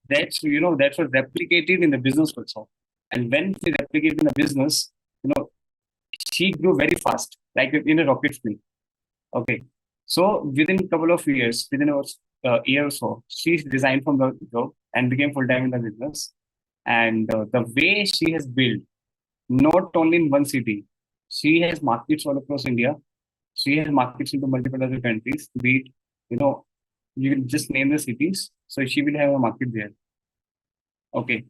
that was replicated in the business also. And when she replicated in the business, she grew very fast, like in a rocket speed. Okay. So within a couple of years, within a year or so, she resigned from the job and became full time in the business. And the way she has built, not only in one city, she has markets all across India. She has markets into multiple other countries. Be it, you can just name the cities. So she will have a market there. Okay.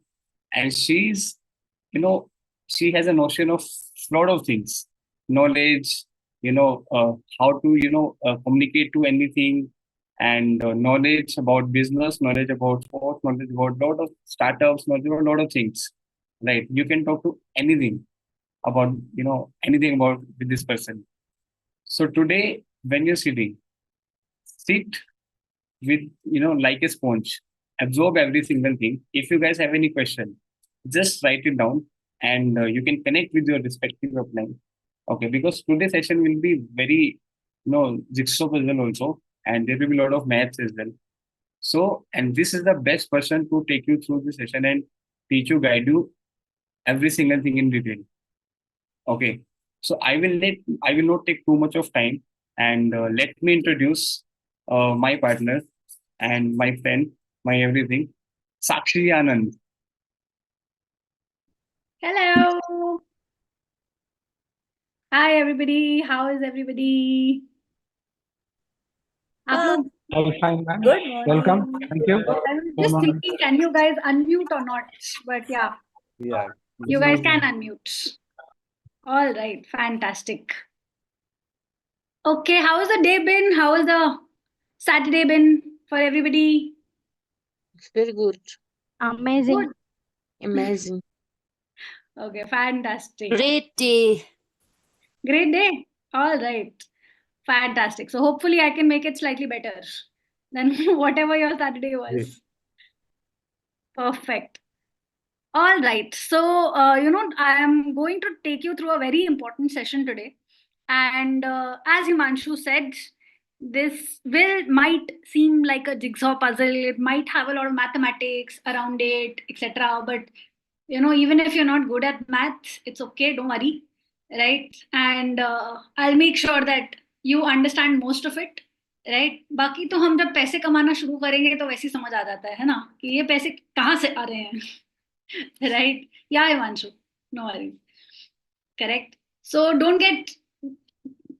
And you know, she has a notion of lot of things, knowledge, how to, communicate to anything, and knowledge about business, knowledge about sports, knowledge about lot of startups, knowledge about a lot of things. Right? You can talk to anything about with this person. So today, when you're sitting, sit with, like a sponge, absorb every single thing. If you guys have any question, just write it down, and you can connect with your respective upline. Okay, because today's session will be very, jigsaw puzzle also, and there will be a lot of maths as well. So, and this is the best person to take you through the session and teach you, guide you every single thing in detail. Okay, so I will not take too much of time, and let me introduce my partner and my friend, my everything, Sakshi Anand. Hello. Hi everybody. How is everybody? आप लोग I'm fine, ma'am. Good morning. Welcome. Thank you. I was just thinking, can you guys unmute or not? But yeah, Yeah. you guys can unmute. All right, fantastic. Okay, how has the day been? How has the Saturday been for everybody? Very good. Amazing. Good. Amazing. Okay, fantastic. Great day. Great day. All right. Fantastic. So hopefully I can make it slightly better than whatever your Saturday was. Yes. Perfect. All right. So, I am going to take you through a very important session today. And as Himanshu said, this might seem like a jigsaw puzzle. It might have a lot of mathematics around it, etc. But, even if you're not good at maths, it's okay. Don't worry. Right. And I'll make sure that you understand most of it. Right बाकी तो हम जब पैसे कमाना शुरू करेंगे तो वैसे ही समझ आ जाता है ना कि ये पैसे कहाँ से आ रहे हैं right yeah Himanshu no worries correct so don't get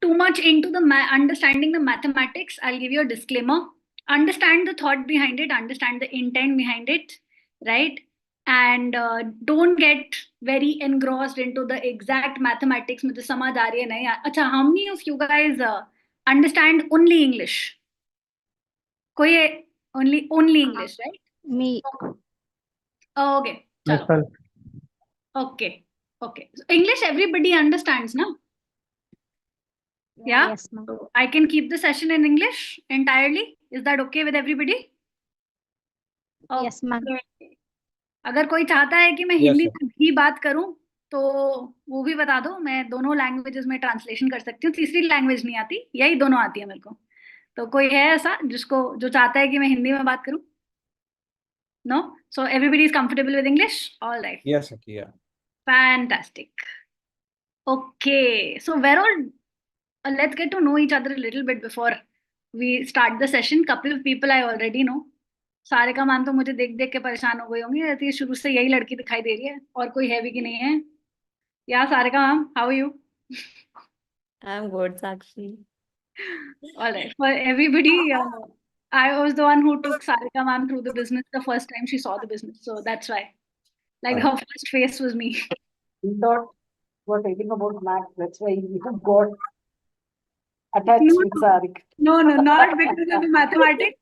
too much into the understanding the mathematics. I'll give you a disclaimer. Understand the thought behind it, understand the intent behind it, right? And don't get very engrossed into the exact mathematics मुझे समझ आ रही है नहीं अच्छा how many of you guys understand only English कोई only English right Me. okay Yes, chalo sir. okay so English everybody understands na yeah Yes, ma'am. so I can keep the session in English entirely. Is that okay with everybody? Yes, ma'am. Okay. अगर कोई चाहता है कि मैं Yes, Hindi sir. में भी बात करूं तो वो भी बता दो मैं दोनों लैंग्वेजेस में ट्रांसलेशन कर सकती हूँ तीसरी लैंग्वेज नहीं आती यही दोनों आती है मेरे को तो कोई है ऐसा जो चाहता है कि मैं हिंदी में बात करूं No? So everybody is comfortable with English? All right. Yes, sir. Yeah. Fantastic. Okay. So let's get to know each other a little bit before we start the session. Couple of people I already know. Sarika ma'am तो मुझे देख देख के परेशान हो गई होंगी रहती है शुरू से यही लड़की दिखाई दे रही है और कोई है भी कि नहीं है या Sarika ma'am how are you I'm good, Sakshi. All right. For everybody, I was the one who took Sarika ma'am through the business the first time she saw the business. So that's why. Like her first face was me. We thought we're taking about math. That's why you got attached with Sarik. No, not because of the mathematics.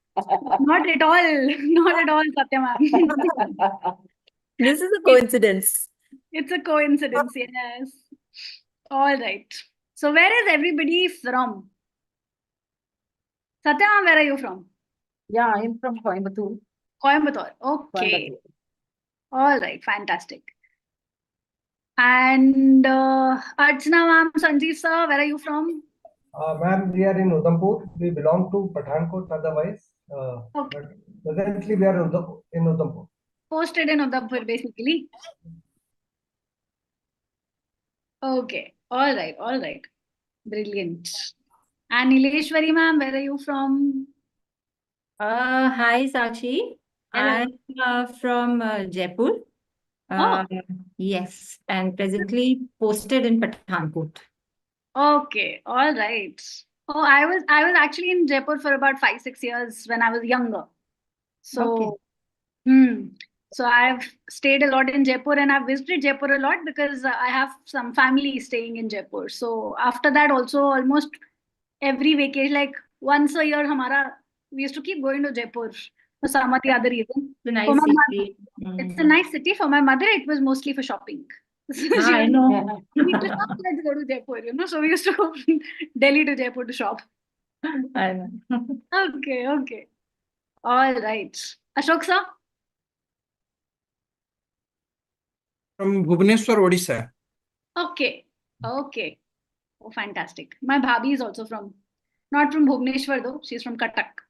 Not at all, Satya ma'am. This is a coincidence. It's a coincidence, yes. All right. So where is everybody from? Satya ma'am, where are you from? Yeah, I'm from Coimbatore. Coimbatore. Okay. Coimbatore. All right, fantastic. And Archana ma'am, Sanjeev sir, where are you from? Ma'am, we are in Udhampur. We belong to Pathankot otherwise. Okay. But Presently, we are in Udhampur. Posted in Udhampur, basically. Okay. All right. Brilliant. And Nileshwari ma'am, where are you from? Hi, Sakshi. Hello. I'm from Jaipur. Oh. Yes, and presently posted in Pathankot. Okay. All right. Oh, I was actually in Jaipur for about 5-6 years when I was younger. So, so I've stayed a lot in Jaipur and I've visited Jaipur a lot because I have some family staying in Jaipur. So after that also almost every vacation, like once a year, we used to keep going to Jaipur for some or the other reason. It's a For nice my mother, city. it's a nice city. For my mother, it was mostly for shopping. She I was, know. "We need to shop, let's go to Jaipur. So we used to go from Delhi to Jaipur to shop. I know. Okay. All right. Ashok sir? From Bhubaneswar, Odisha. Okay. Oh, fantastic. My bhabhi is also not from Bhubaneswar though. She's from Cuttack.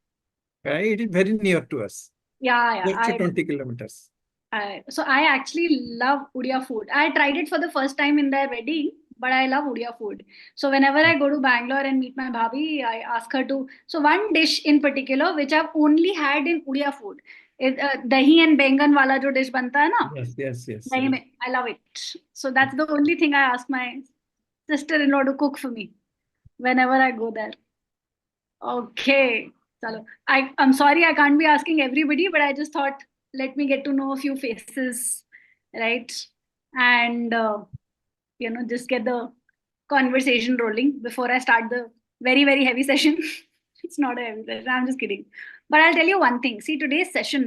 It is very near to us. Yeah. Just 20 kilometers. So I actually love Odia food. I tried it for the first time in their wedding, but I love Odia food. So whenever I go to Bangalore and meet my bhabhi, I ask her to. So one dish in particular, which I've only had in Odia food, is dahi and bengan wala jo dish banta hai na. Yes. Dahi mein, I love it. So that's the only thing I ask my sister-in-law to cook for me whenever I go there. Okay. Chalo. I'm sorry I can't be asking everybody, but I just thought let me get to know a few faces, right? And just get the conversation rolling before I start the very, very heavy session. It's not a heavy session, I'm just kidding. But I'll tell you one thing. See, today's session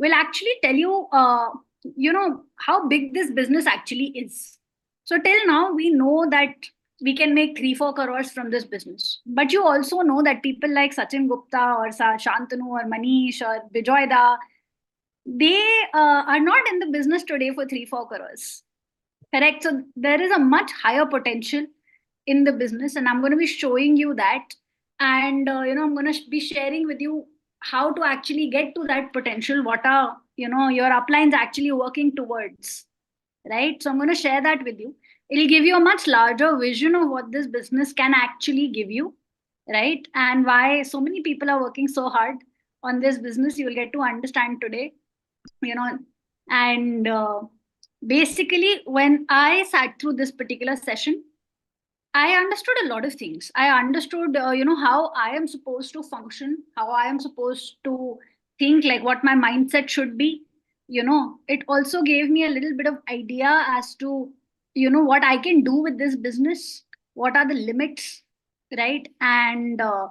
will actually tell you how big this business actually is. So till now, we know that we can make 3-4 crores from this business. But you also know that people like Sachin Gupta or Shantanu or Manish or Bijoyda, they are not in the business today for 3-4 crores. Correct. So there is a much higher potential in the business, and I'm going to be showing you that. And I'm going to be sharing with you how to actually get to that potential. What are your uplines actually working towards, right? So I'm going to share that with you. It'll give you a much larger vision of what this business can actually give you, right? And why so many people are working so hard on this business. You will get to understand today, and basically when I sat through this particular session, I understood a lot of things. I understood how I am supposed to function, how I am supposed to think, like what my mindset should be. It also gave me a little bit of idea as to what I can do with this business, what are the limits, right? And a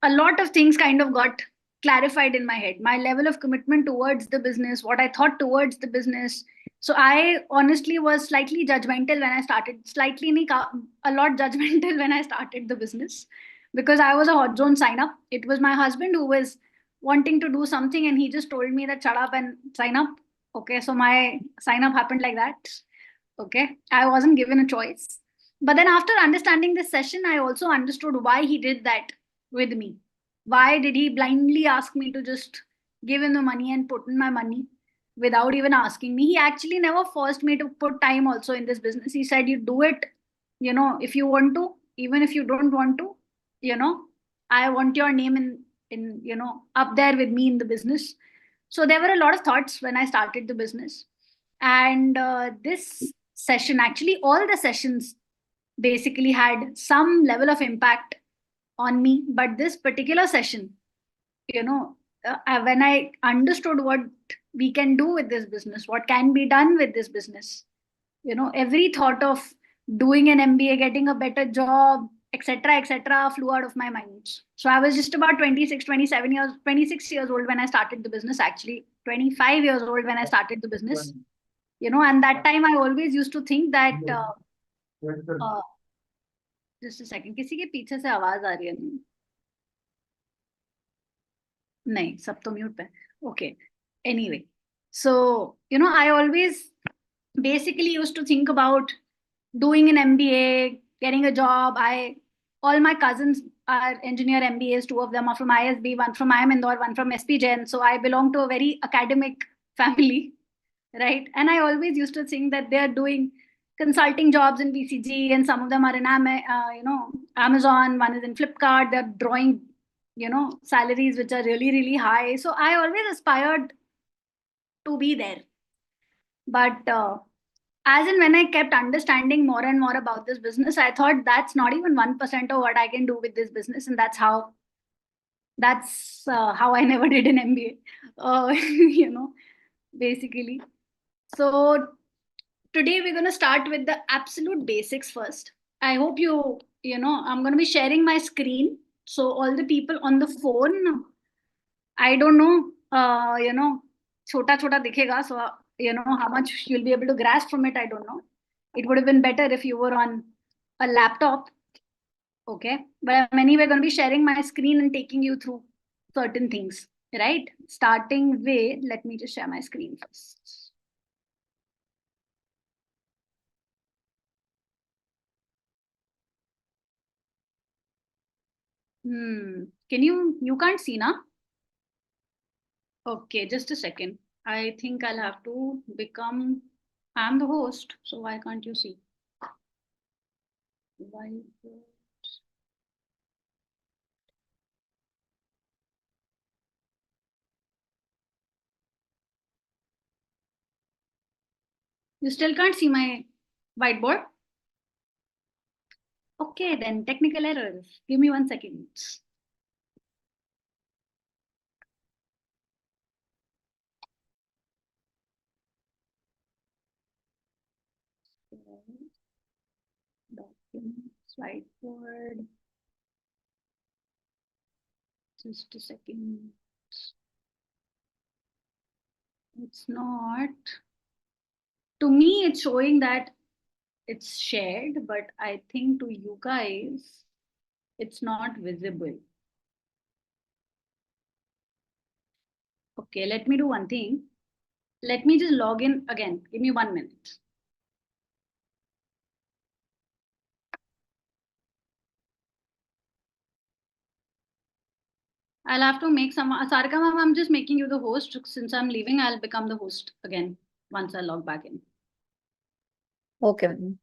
lot of things kind of got clarified in my head. My level of commitment towards the business, what I thought towards the business. So I honestly was slightly judgmental when I started, a lot judgmental when I started the business, because I was a hot zone sign up. It was my husband who was wanting to do something and he just told me that shut up and sign up. Okay, so my sign up happened like that. Okay, I wasn't given a choice. But then after understanding this session, I also understood why he did that with me. Why did he blindly ask me to just give him the money and put in my money without even asking me? He actually never forced me to put time also in this business. He said, you do it, if you want to, even if you don't want to, I want your name in up there with me in the business. So there were a lot of thoughts when I started the business. And this session, actually all the sessions basically had some level of impact on me. But this particular session, when I understood what we can do with this business, what can be done with this business, every thought of doing an MBA, getting a better job, etc., flew out of my mind. So I was just about 26 years old when I started the business, actually 25 years old when I started the business. And that time I always used to think that just a second, किसी के पीछे से आवाज आ रही है? नहीं, सब तो म्यूट पे. Okay, anyway, so I always basically used to think about doing an MBA, getting a job. All my cousins are engineer MBAs. 2 of them are from ISB, one from IIM Indore, one from SP Jain. So I belong to a very academic family, right? And I always used to think that they're doing consulting jobs in BCG, and some of them are in Amazon. One is in Flipkart. They're drawing, salaries which are really, really high. So I always aspired to be there. But as in when I kept understanding more and more about this business, I thought that's not even 1% of what I can do with this business, and that's how I never did an MBA. Basically. So today we're going to start with the absolute basics first. I hope I'm going to be sharing my screen. So all the people on the phone, I don't know, chota dikhega. So, how much you'll be able to grasp from it, I don't know. It would have been better if you were on a laptop. Okay. But I'm anyway going to be sharing my screen and taking you through certain things, right? Starting with, let me just share my screen first. You can't see now? Okay, just a second. I think I'll have to I'm the host, so why can't you see? You still can't see my whiteboard? Okay, then technical errors. Give me 1 second. Documents, whiteboard. Just a second. It's not. To me, it's showing that it's shared, but I think to you guys, it's not visible. Okay, let me do one thing. Let me just log in again. Give me 1 minute. I'll have to make Sarika ma'am, I'm just making you the host. Since I'm leaving, I'll become the host again once I log back in. Okay, ma'am.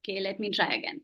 Okay, let me try again.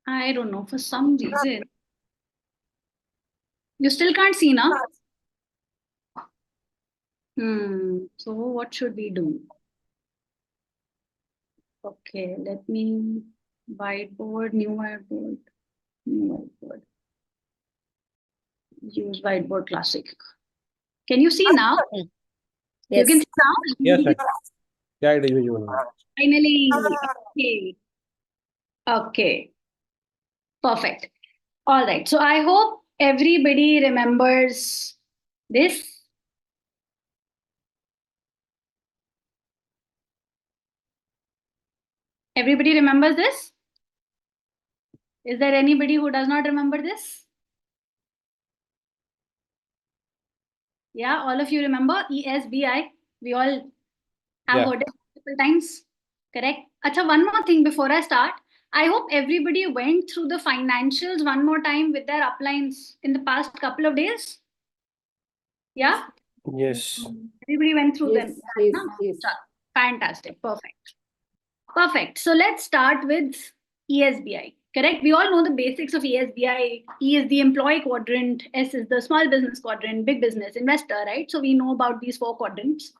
I don't know, for some reason. You still can't see now? So what should we do? Okay, let me whiteboard, new whiteboard. Use whiteboard classic. Can you see now? Yes. You can see now? Yes, sir. Yeah, it is visible now. Finally. Okay. Okay. Perfect. All right. So I hope everybody remembers this. Everybody remembers this? Is there anybody who does not remember this? Yeah, all of you remember ESBI. We all have heard it multiple times. Correct? Acha, one more thing before I start. I hope everybody went through the financials one more time with their uplines in the past couple of days. Yeah? Yes. Everybody went through them. Yes. Fantastic. Perfect. So let's start with ESBI. Correct? We all know the basics of ESBI. E is the employee quadrant. S is the small business quadrant, big business, investor, right? So we know about these 4 quadrants,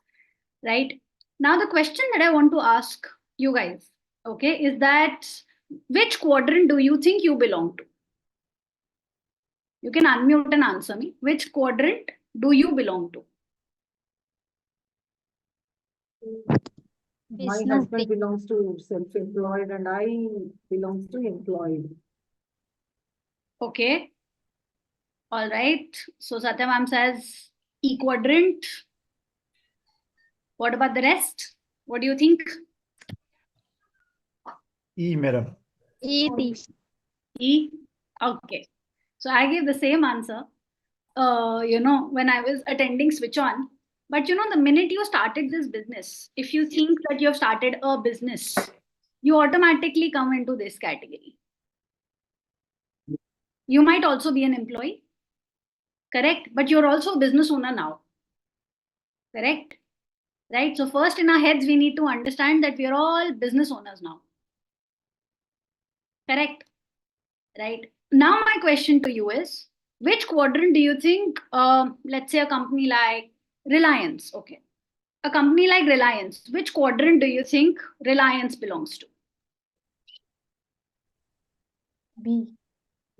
right? Now the question that I want to ask you guys, okay, is that which quadrant do you think you belong to? You can unmute and answer me. Which quadrant do you belong to? My Business husband belongs to self-employed and I belongs to employed. Okay. All right. So Satya ma'am says E quadrant. What about the rest? What do you think? E, madam. ED. E. Okay. So I gave the same answer, when I was attending Switch On. But the minute you started this business, if you think that you have started a business, you automatically come into this category. You might also be an employee, correct? But you're also a business owner now, correct? Right? So first in our heads, we need to understand that we are all business owners now. Correct? Right? Now my question to you is, which quadrant do you think, let's say a company like Reliance, okay. A company like Reliance, which quadrant do you think Reliance belongs to? B.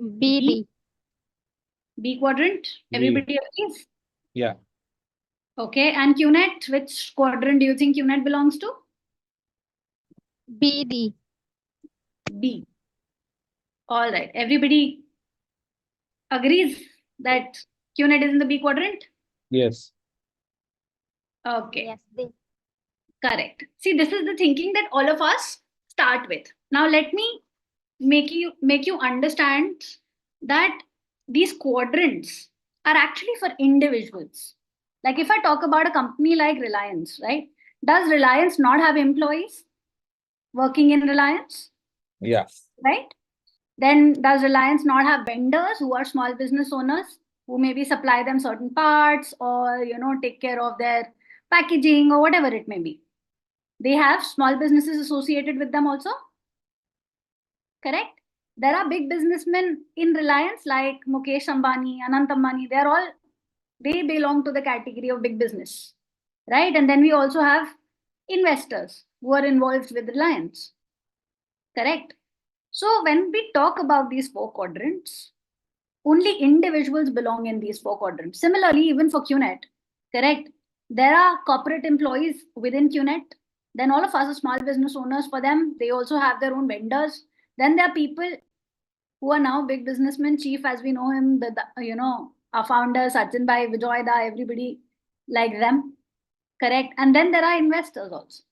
BD. B quadrant? Everybody agrees? Yeah. Okay, and QNet, which quadrant do you think QNet belongs to? BD. B. All right, everybody agrees that QNet is in the B quadrant? Yes. Okay. Yes, D. Correct. See, this is the thinking that all of us start with. Now, let me make you understand that these quadrants are actually for individuals. Like if I talk about a company like Reliance, right? Does Reliance not have employees working in Reliance, Yeah. right? Then does Reliance not have vendors who are small business owners who maybe supply them certain parts or take care of their packaging or whatever it may be? They have small businesses associated with them also, correct? There are big businessmen in Reliance like Mukesh Ambani, Anant Ambani. They belong to the category of big business, right? And then we also have investors who are involved with Reliance, correct? So when we talk about these four quadrants, only individuals belong in these four quadrants. Similarly, even for QNet, correct? There are corporate employees within QNet. Then all of us are small business owners for them. They also have their own vendors. Then there are people who are now big businessmen, chief as we know him, our founder, Sachin Bhai, Vijay Da, everybody like them, correct? And then there are investors also,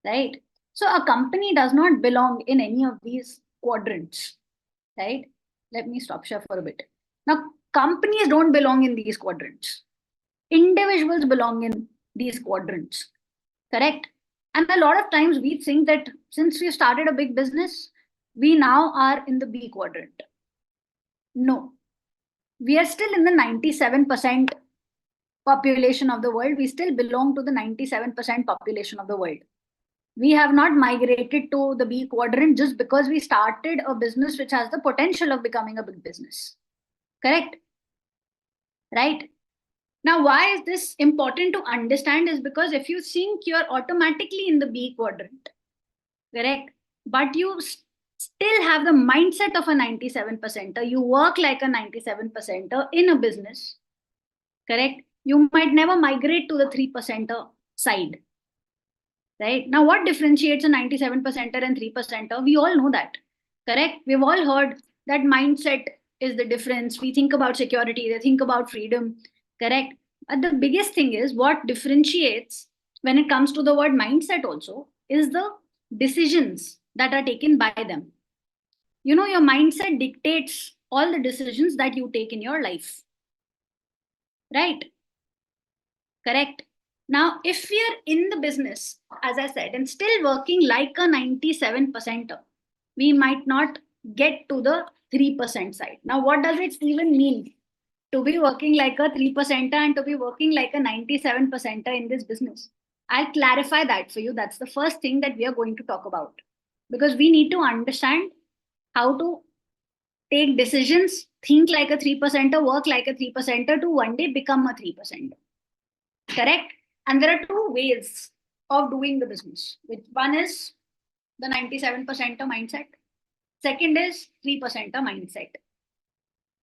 right? So a company does not belong in any of these quadrants, right? Let me stop share for a bit. Now, companies don't belong in these quadrants. Individuals belong in these quadrants, correct? And a lot of times we think that since we started a big business, we now are in the B quadrant. No, we are still in the 97% population of the world. We still belong to the 97% population of the world. We have not migrated to the B quadrant just because we started a business which has the potential of becoming a big business. Correct? Right? Now, why is this important to understand is because if you think you're automatically in the B quadrant, correct? But you still have the mindset of a 97%er, you work like a 97%er in a business, correct? You might never migrate to the 3%er side. Right? Now, what differentiates a 97%er and 3%er? We all know that, correct? We've all heard that mindset is the difference. We think about security, they think about freedom, correct? But the biggest thing is what differentiates when it comes to the word mindset also is the decisions that are taken by them. Your mindset dictates all the decisions that you take in your life, right? Correct? Now, if we are in the business, as I said, and still working like a 97%er, we might not get to the 3% side. Now, what does it even mean to be working like a 3%er and to be working like a 97%er in this business? I'll clarify that for you. That's the first thing that we are going to talk about, because we need to understand how to take decisions, think like a 3%er, work like a 3%er to one day become a 3%er. Correct? And there are two ways of doing the business. One is the 97% mindset. Second is 3% mindset.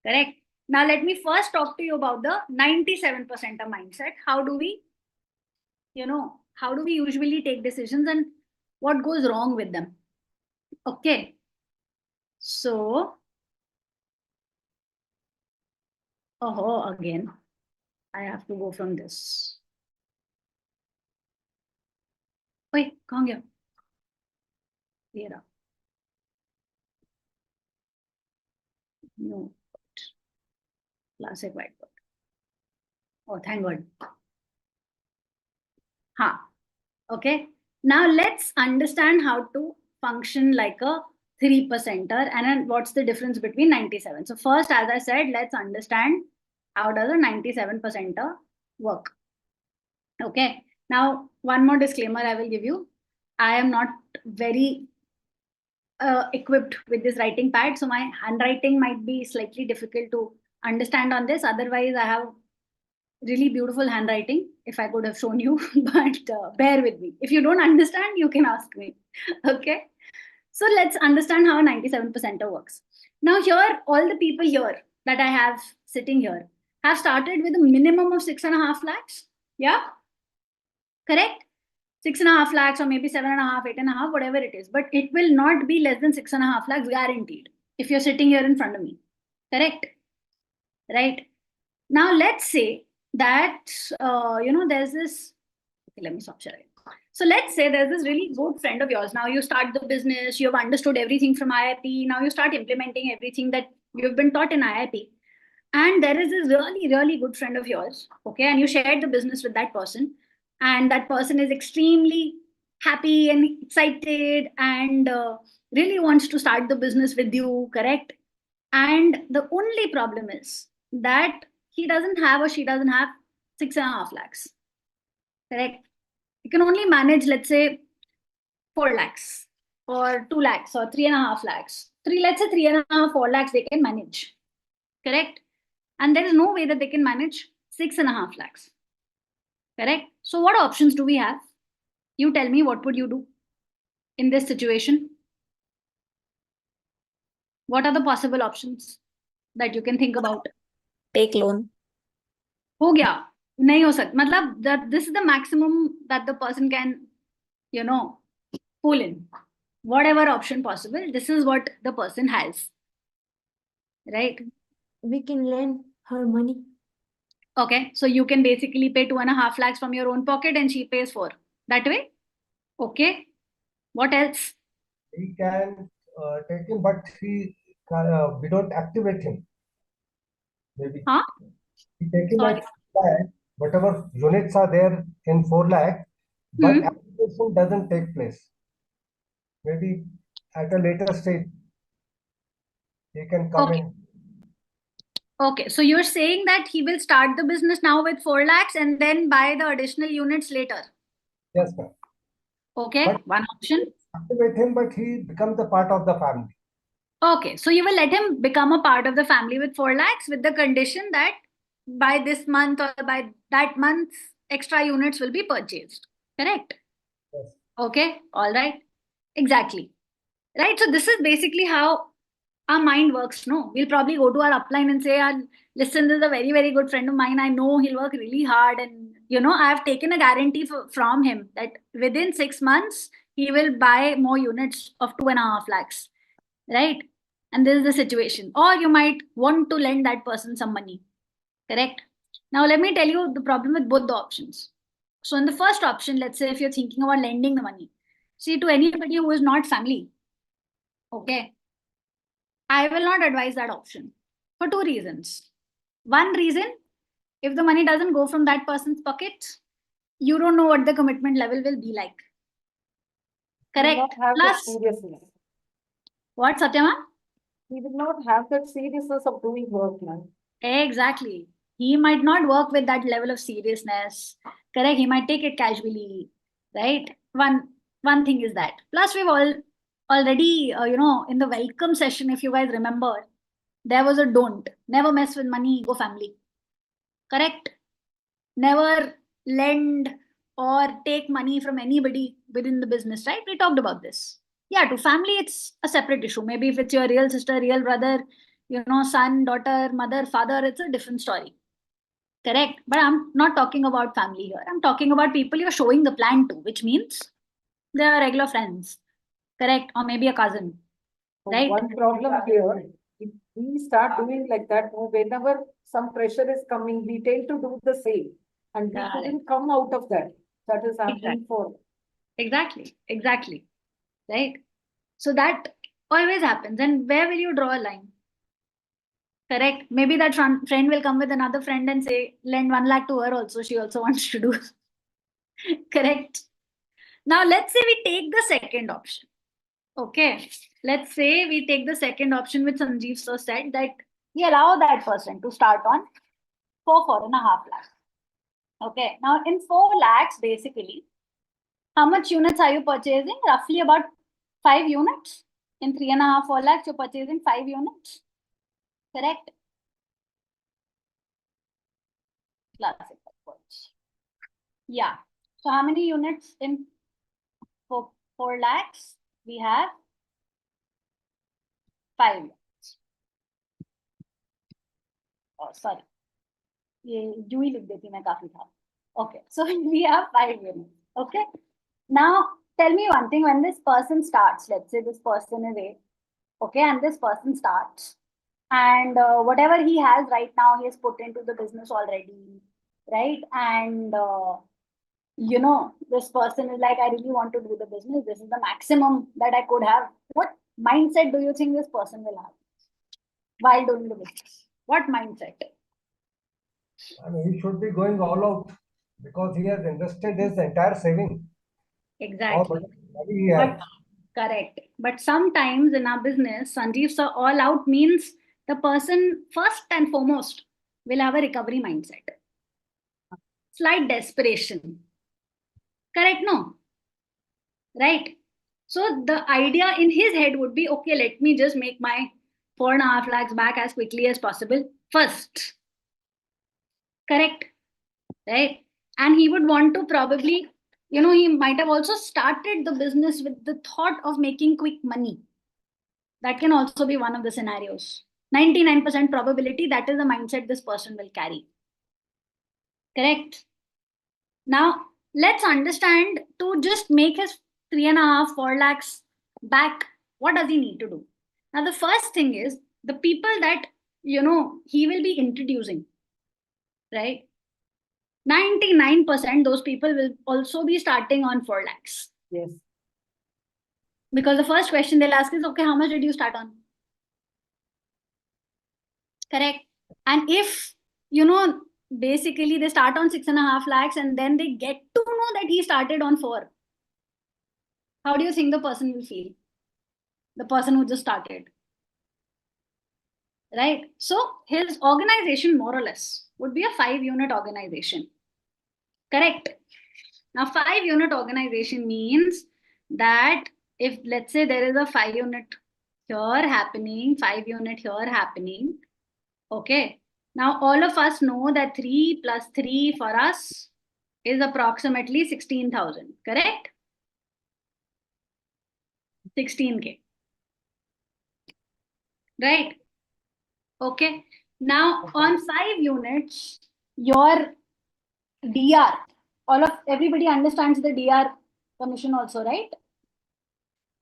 Correct. Now let me first talk to you about the 97% mindset. How do we usually take decisions and what goes wrong with them? Okay. So, again, I have to go from this. Wait, कहाँ गया? ये रहा. No. Classic whiteboard. Oh, thank God. Okay. Now let's understand how to function like a 3%er and then what's the difference between 97. So first, as I said, let's understand how does a 97%er work. Okay. Now, one more disclaimer I will give you. I am not very equipped with this writing pad, so my handwriting might be slightly difficult to understand on this. Otherwise, I have really beautiful handwriting if I could have shown you, but bear with me. If you don't understand, you can ask me. Okay. So let's understand how a 97%er works. Now here, all the people here that I have sitting here have started with a minimum of 6.5 lakhs. Yeah. Correct. 6.5 lakhs or maybe 7.5, 8.5, whatever it is. But it will not be less than 6.5 lakhs guaranteed if you're sitting here in front of me. Correct. Right. Now let's say that, there's this, okay, let me stop sharing. So let's say there's this really good friend of yours. Now you start the business, you have understood everything from IIP. Now you start implementing everything that you've been taught in IIP. And there is this really, really good friend of yours. Okay. And you shared the business with that person. And that person is extremely happy and excited and really wants to start the business with you. Correct. And the only problem is that he doesn't have or she doesn't have 6.5 lakhs. Correct. You can only manage, let's say, 4 lakhs or 2 lakhs or 3.5 lakhs. Let's say 3.5, 4 lakhs they can manage. Correct. And there is no way that they can manage 6.5 lakhs. Correct. So what options do we have? You tell me, what would you do in this situation? What are the possible options that you can think about? Take loan. हो गया, नहीं हो सकता. मतलब that this is the maximum that the person can, pull in. Whatever option possible, this is what the person has. Right? We can lend her money. Okay, so you can basically pay 2.5 lakhs from your own pocket and she pays 4. That way? Okay. What else? He can take him, but we don't activate him. Maybe. Huh? We take him Sorry. at 4 lakh, whatever units are there in 4 lakh, but activation doesn't take place. Maybe at a later stage, he can come Okay. in. Okay, so you're saying that he will start the business now with 4 lakhs and then buy the additional units later. Yes, ma'am. Okay, But one option. Activate him, but he becomes the part of the family. Okay, so you will let him become a part of the family with 4 lakhs with the condition that by this month or by that month, extra units will be purchased. Correct? Yes. Okay, all right. Exactly. Right, so this is basically how our mind works. No, we'll probably go to our upline and say, listen, this is a very, very good friend of mine. I know he'll work really hard. And, I've taken a guarantee from him that within 6 months, he will buy more units of 2.5 lakhs. Right? And this is the situation. Or you might want to lend that person some money. Correct? Now, let me tell you the problem with both the options. So in the first option, let's say if you're thinking about lending the money, see, to anybody who is not family, okay, I will not advise that option for 2 reasons. One reason, if the money doesn't go from that person's pocket, you don't know what the commitment level will be like. Correct? Not have that Plus, seriousness. what, Satyama? He will not have that seriousness of doing work, man. Exactly. He might not work with that level of seriousness. Correct? He might take it casually. Right? One thing is that. Plus, we've already, in the welcome session, if you guys remember, there was a don't. Never mess with money, go family. Correct? Never lend or take money from anybody within the business, right? We talked about this. Yeah, to family, it's a separate issue. Maybe if it's your real sister, real brother, son, daughter, mother, father, it's a different story. Correct. But I'm not talking about family here. I'm talking about people you're showing the plan to, which means they are regular friends. Correct. Or maybe a cousin. So Right. one problem here, if we start doing like that, whenever some pressure is coming, we tend to do the same. And we Correct. couldn't come out of that. That is happening for. Exactly. Right. So that always happens. And where will you draw a line? Correct. Maybe that friend will come with another friend and say, lend 1 lakh to her also. She also wants to do. Correct. Now let's say we take the second option. Okay. Let's say we take the second option which Sanjeev sir said, that we allow that person to start on 4.5 lakhs. Okay. Now in 4 lakhs, basically, how much units are you purchasing? Roughly about 5 units. In 3.5, 4 lakhs, you're purchasing 5 units. Correct? Classic approach. Yeah. So how many units in 4 lakhs? We have 5 units. Oh, sorry. ये जू ही लिख देती मैं काफी था. Okay. So we have 5 units. Okay. Now tell me one thing. When this person starts, let's say this person is A. Okay. And this person starts. And whatever he has right now, he has put into the business already. Right. And this person is like, I really want to do the business. This is the maximum that I could have. What mindset do you think this person will have while doing the business? What mindset? I mean, he should be going all out because he has invested his entire saving. Exactly. Money he has. Correct. But sometimes in our business, Sanjeev sir, all out means the person first and foremost will have a recovery mindset. Slight desperation. Correct? No? Right? So the idea in his head would be, okay, let me just make my 4.5 lakhs back as quickly as possible first. Correct? Right? And he would want to probably, he might have also started the business with the thought of making quick money. That can also be one of the scenarios. 99% probability that is the mindset this person will carry. Correct? Now, let's understand, to just make his 3.5, 4 lakhs back, what does he need to do? Now, the first thing is the people that, he will be introducing, right? 99% those people will also be starting on 4 lakhs. Yes. Because the first question they'll ask is, okay, how much did you start on? Correct. And if, basically they start on 6.5 lakhs and then they get to know that he started on 4. How do you think the person will feel? The person who just started. Right? So his organization, more or less, would be a 5-unit organization. Correct. Now, 5-unit organization means that if, let's say, there is a 5-unit here happening, 5-unit here happening. Okay. Now, all of us know that 3 plus 3 for us is approximately 16,000. Correct? 16K. Right? Okay. Now, on 5 units, your DR, everybody understands the DR commission also, right?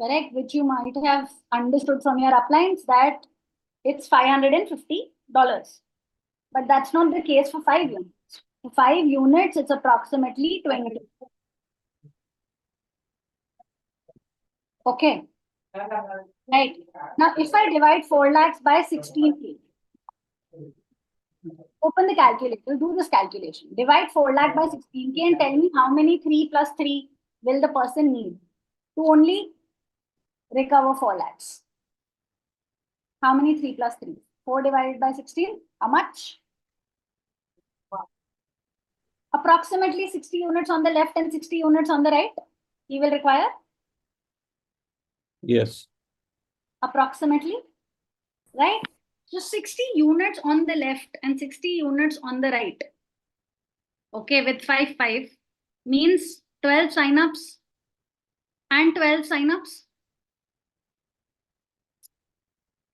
Correct, which you might have understood from your uplines that it's $550. But that's not the case for 5 units. For 5 units, it's approximately 20. Okay. Right. Now, if I divide 4 lakhs by 16K, open the calculator, do this calculation. Divide 4 lakh by 16K and tell me how many 3 plus 3 will the person need to only recover 4 lakhs. How many 3 plus 3? 4 divided by 16. How much? Approximately 60 units on the left and 60 units on the right. He will require? Yes. Approximately. Right? So 60 units on the left and 60 units on the right. Okay, with 5 means 12 signups and 12 signups.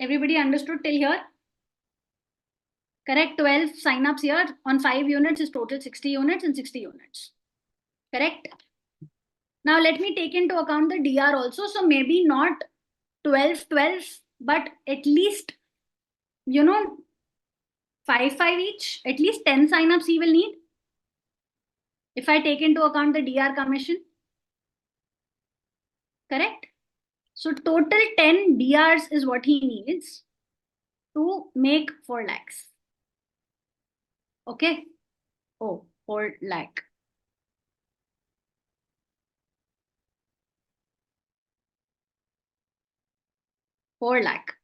Everybody understood till here? Correct. 12 sign-ups here on 5 units is total 60 units and 60 units. Correct. Now let me take into account the DR also. So maybe not 12, but at least, 5 each, at least 10 sign-ups he will need. If I take into account the DR commission. Correct. So total 10 DRs is what he needs to make 4 lakhs. Okay. Oh, 4 lakh. $4 lakh.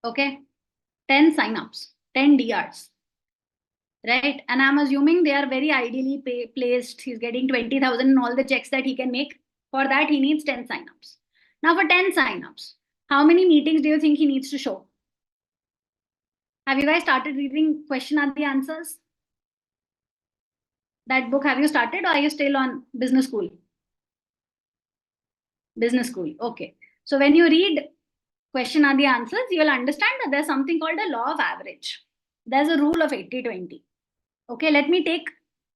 Okay. 10 signups, 10 DRs. Right. And I'm assuming they are very ideally placed. He's getting 20,000 in all the checks that he can make. For that, he needs 10 signups. Now, for 10 signups, how many meetings do you think he needs to show? Have you guys started reading question and the answers? That book, have you started, or are you still on business school? Business school. Okay. So when you read question and the answers, you will understand that there's something called a law of average. There's a rule of 80-20. Okay, let me take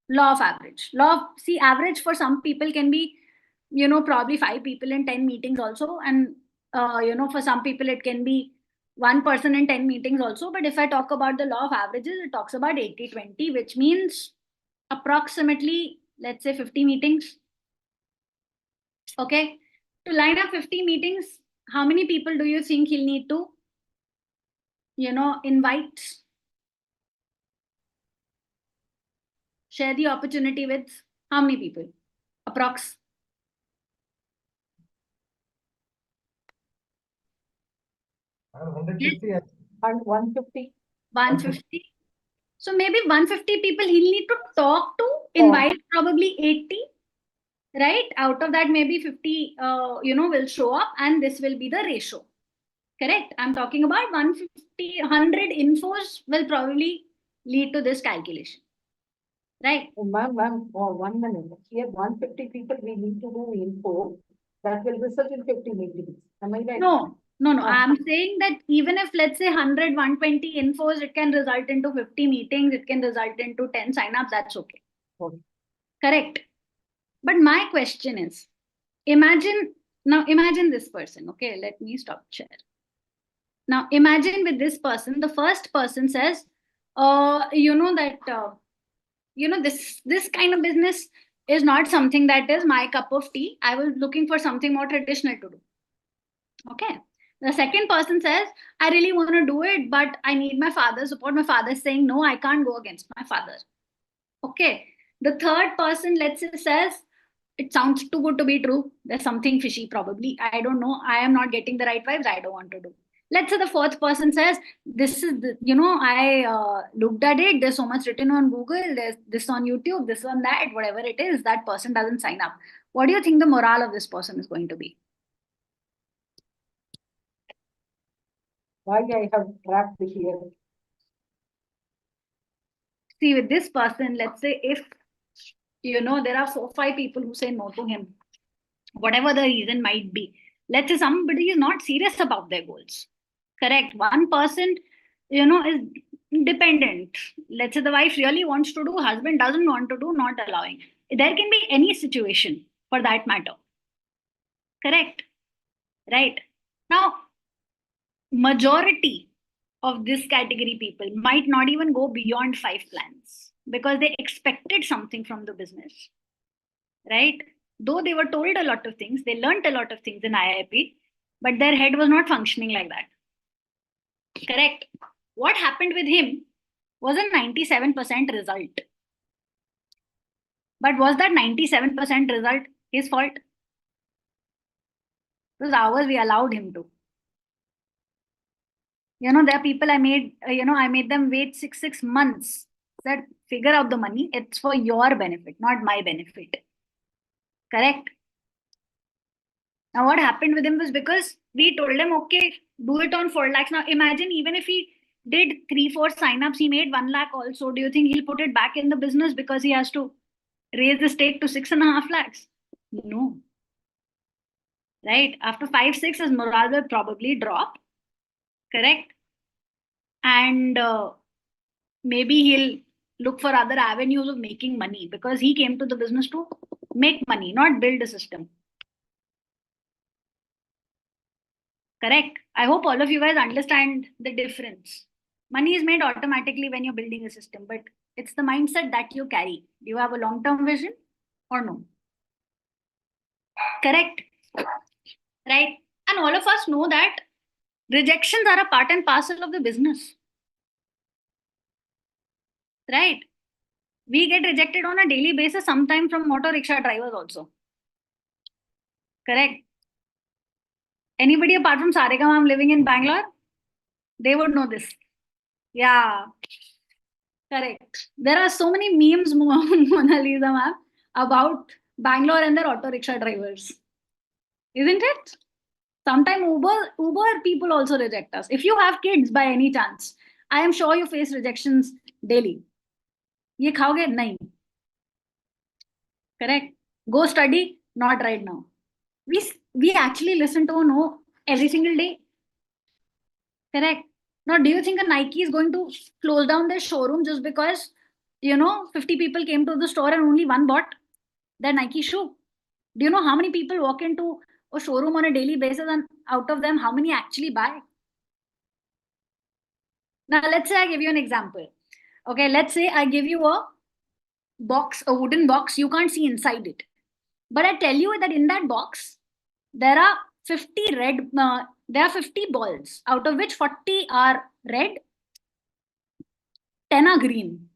law of average. See, average for some people can be, probably 5 people in 10 meetings also. And, for some people, it can be 1 person in 10 meetings also. But if I talk about the law of averages, it talks about 80-20, which means approximately, let's say 50 meetings. Okay. To line up 50 meetings, how many people do you think he'll need to, invite? Share the opportunity with how many people? Approx. And 150 And 150. 150. So maybe 150 people he'll need to talk to, invite probably 80, right? Out of that, maybe 50, will show up, and this will be the ratio. Correct. I'm talking about 150, 100 infos will probably lead to this calculation. Right. Ma'am, 1 minute. Here, 150 people we need to do info. That will result in 50 meetings. Am I right? No. I'm saying that even if, let's say, 100, 120 infos, it can result into 50 meetings, it can result into 10 signups, that's okay. Correct. But my question is, imagine this person. Okay, let me stop share. Now, imagine with this person, the first person says, this kind of business is not something that is my cup of tea. I was looking for something more traditional to do. Okay. The second person says, I really want to do it, but I need my father's support. My father is saying, no, I can't go against my father. Okay. The third person, let's say, says, it sounds too good to be true. There's something fishy, probably. I don't know. I am not getting the right vibes. I don't want to do. Let's say the fourth person says, this is, I looked at it. There's so much written on Google. There's this on YouTube, this on that, whatever it is. That person doesn't sign up. What do you think the morale of this person is going to be? Why I have trapped here? See, with this person, let's say if, there are 4 or 5 people who say no to him, whatever the reason might be. Let's say somebody is not serious about their goals. Correct. One person, is dependent. Let's say the wife really wants to do, husband doesn't want to do, not allowing. There can be any situation for that matter. Correct. Right. Now, majority of this category people might not even go beyond 5 plans because they expected something from the business. Right. Though they were told a lot of things, they learned a lot of things in IIP, but their head was not functioning like that. Correct. What happened with him was a 97% result. But was that 97% result his fault? It was ours, we allowed him to. There are people I made, I made them wait 6 months. That figure out the money, it's for your benefit, not my benefit. Correct. Now, what happened with him was because we told him, okay, do it on 4 lakhs. Now, imagine even if he did 3-4 signups, he made 1 lakh also. Do you think he'll put it back in the business because he has to raise the stake to 6.5 lakhs? No. Right? After 5-6, his morale will probably drop. Correct? And maybe he'll look for other avenues of making money because he came to the business to make money, not build a system. Correct? I hope all of you guys understand the difference. Money is made automatically when you're building a system, but it's the mindset that you carry. Do you have a long-term vision or no? Correct? Right? And all of us know that rejections are a part and parcel of the business. Right? We get rejected on a daily basis, sometimes from auto rickshaw drivers also. Correct? Anybody apart from Sarika ma'am living in Bangalore? They would know this. Yeah. Correct. There are so many memes, Mona Lisa ma'am, about Bangalore and their auto rickshaw drivers. Isn't it? Sometimes Uber people also reject us. If you have kids by any chance, I am sure you face rejections daily. Ye khaoge? Nahi. Correct. Go study? Not right now. We actually listen to a no every single day. Correct. Now, do you think a Nike is going to close down their showroom just because, 50 people came to the store and only one bought their Nike shoe? Do you know how many people walk into a showroom on a daily basis and out of them, how many actually buy? Now, let's say I give you an example. Okay, let's say I give you a box, a wooden box, you can't see inside it. But I tell you that in that box, there are 50 there are 50 balls, out of which 40 are red, 10 are green.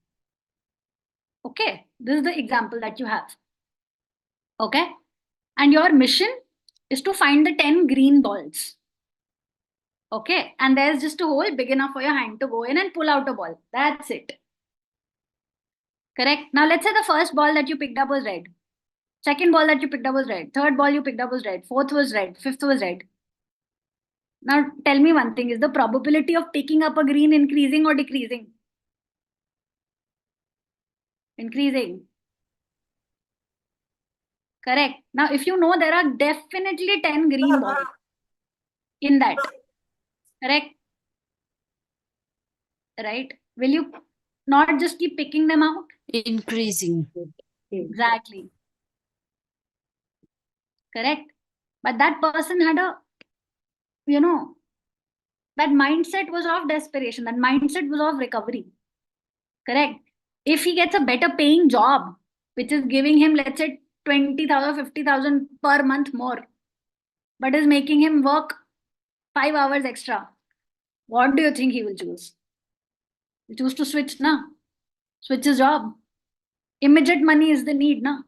Okay, this is the example that you have. Okay, and your mission is to find the 10 green balls. Okay, and there's just a hole big enough for your hand to go in and pull out a ball. That's it. Correct. Now, let's say the first ball that you picked up was red. Second ball that you picked up was red. Third ball you picked up was red. Fourth was red. Fifth was red. Now, tell me one thing. Is the probability of picking up a green increasing or decreasing? Increasing. Correct. Now, if you know there are definitely 10 green balls in that. Correct. Right. Will you not just keep picking them out? Increasing. Exactly. Correct. But that person had a, that mindset was of desperation. That mindset was of recovery. Correct. If he gets a better paying job, which is giving him, let's say, 20,000, 50,000 per month more, but is making him work 5 hours extra, what do you think he will choose? He choose to switch, na? Switch his job. Immediate money is the need, na?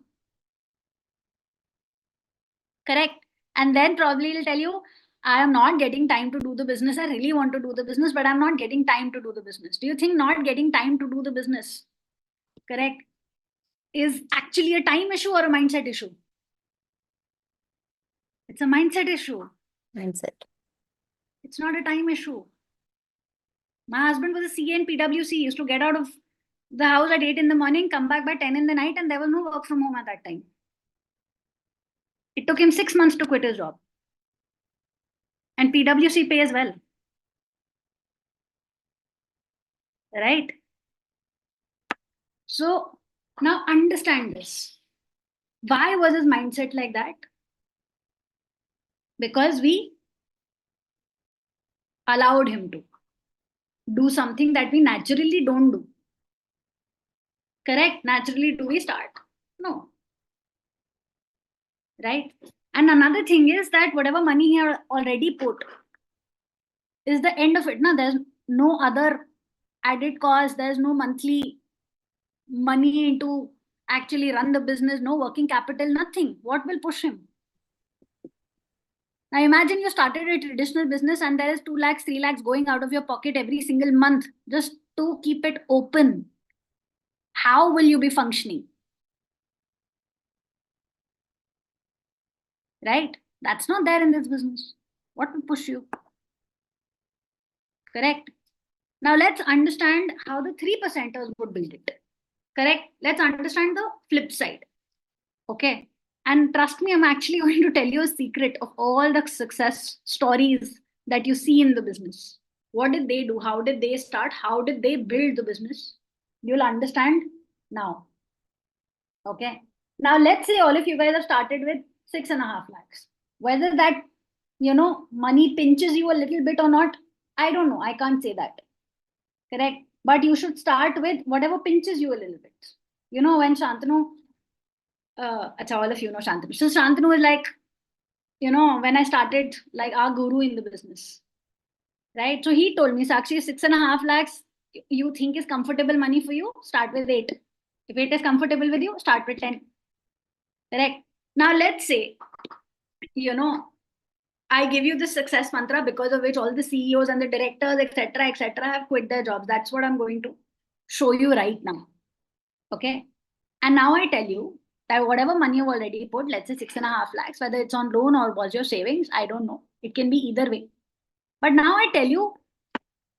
Correct. And then probably he'll tell you, I am not getting time to do the business. I really want to do the business, but I'm not getting time to do the business. Do you think not getting time to do the business, correct, is actually a time issue or a mindset issue? It's a mindset issue. Mindset. It's not a time issue. My husband was a CA in PwC. He used to get out of the house at 8 in the morning, come back by 10 in the night, and there was no work from home at that time. It took him 6 months to quit his job. And PwC pays well. Right? So now understand this. Why was his mindset like that? Because we allowed him to do something that we naturally don't do. Correct? Naturally, do we start? No. Right? And another thing is that whatever money he had already put is the end of it. Now, there's no other added cost. There's no monthly money to actually run the business, no working capital, nothing. What will push him? Now imagine you started a traditional business and there is 2 lakhs, 3 lakhs going out of your pocket every single month just to keep it open. How will you be functioning? Right? That's not there in this business. What will push you? Correct? Now let's understand how the 3%ers would build it. Correct? Let's understand the flip side. Okay? And trust me, I'm actually going to tell you a secret of all the success stories that you see in the business. What did they do? How did they start? How did they build the business? You'll understand now. Okay. Now let's say all of you guys have started with 6.5 lakhs. Whether that, money pinches you a little bit or not, I don't know. I can't say that. Correct. But you should start with whatever pinches you a little bit. When Shantanu, all of you know Shantanu. So Shantanu is like, when I started, like our guru in the business. Right. So he told me, Sakshi, 6.5 lakhs, you think is comfortable money for you? Start with 8. If 8 is comfortable with you, start with 10. Correct. Now let's say, I give you this success mantra because of which all the CEOs and the directors, etc., have quit their jobs. That's what I'm going to show you right now. Okay. And now I tell you that whatever money you've already put, let's say 6.5 lakhs, whether it's on loan or was your savings, I don't know. It can be either way. But now I tell you,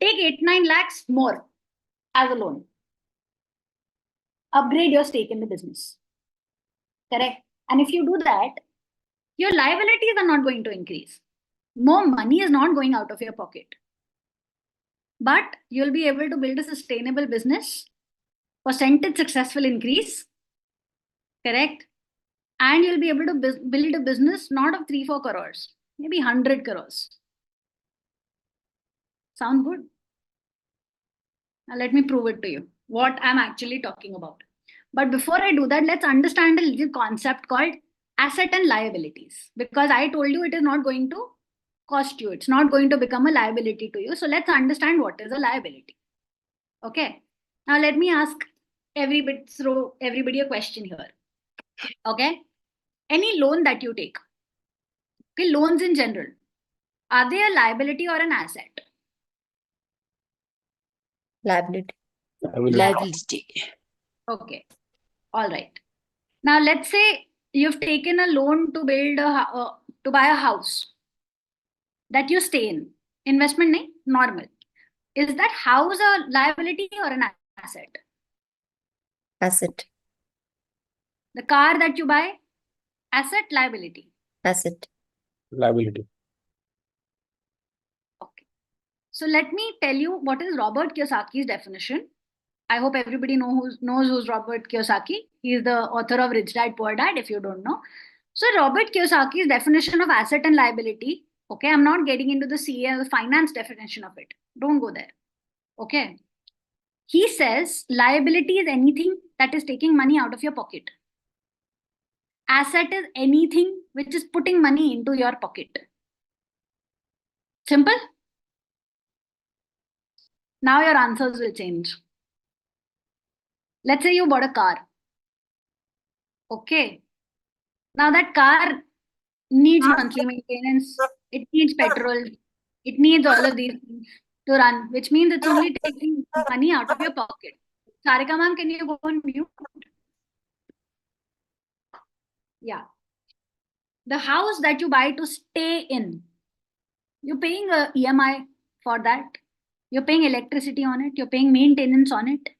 take 8-9 lakhs more as a loan. Upgrade your stake in the business. Correct. And if you do that, your liabilities are not going to increase. More money is not going out of your pocket. But you'll be able to build a sustainable business, percentage successful increase. Correct. And you'll be able to build a business not of 3-4 crores, maybe 100 crores. Sound good? Now let me prove it to you, what I'm actually talking about. But before I do that, let's understand a little concept called asset and liabilities. Because I told you it is not going to cost you. It's not going to become a liability to you. So let's understand what is a liability. Okay. Now let me ask everybody a question here. Okay. Any loan that you take, okay, loans in general, are they a liability or an asset? Liability. Liability. Okay. All right. Now let's say you've taken a loan to build to buy a house that you stay in. Investment nahi, normal. Is that house a liability or an asset? Asset. The car that you buy, asset, liability. Asset. Liability. Okay. So let me tell you what is Robert Kiyosaki's definition. I hope everybody knows who's Robert Kiyosaki. He is the author of Rich Dad, Poor Dad, if you don't know. So Robert Kiyosaki's definition of asset and liability, okay, I'm not getting into the CA or the finance definition of it. Don't go there. Okay. He says liability is anything that is taking money out of your pocket. Asset is anything which is putting money into your pocket. Simple? Now your answers will change. Let's say you bought a car. Okay. Now that car needs monthly maintenance. It needs petrol. It needs all of these things to run, which means it's only taking money out of your pocket. Sarika ma'am, can you go on mute? Yeah. The house that you buy to stay in, you're paying a EMI for that. You're paying electricity on it. You're paying maintenance on it.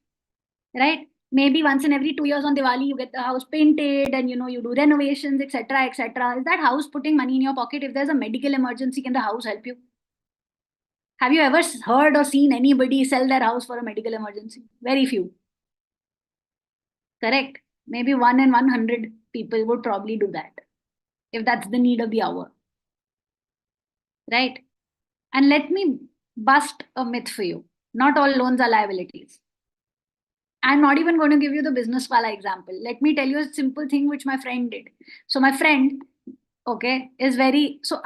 Right? Maybe once in every 2 years on Diwali, you get the house painted and you do renovations, etc., etc. Is that house putting money in your pocket? If there's a medical emergency, can the house help you? Have you ever heard or seen anybody sell their house for a medical emergency? Very few. Correct. Maybe 1 in 100 people would probably do that if that's the need of the hour. Right? And let me bust a myth for you. Not all loans are liabilities. I'm not even going to give you the business wala example. Let me tell you a simple thing which my friend did. So my friend, okay, is very, so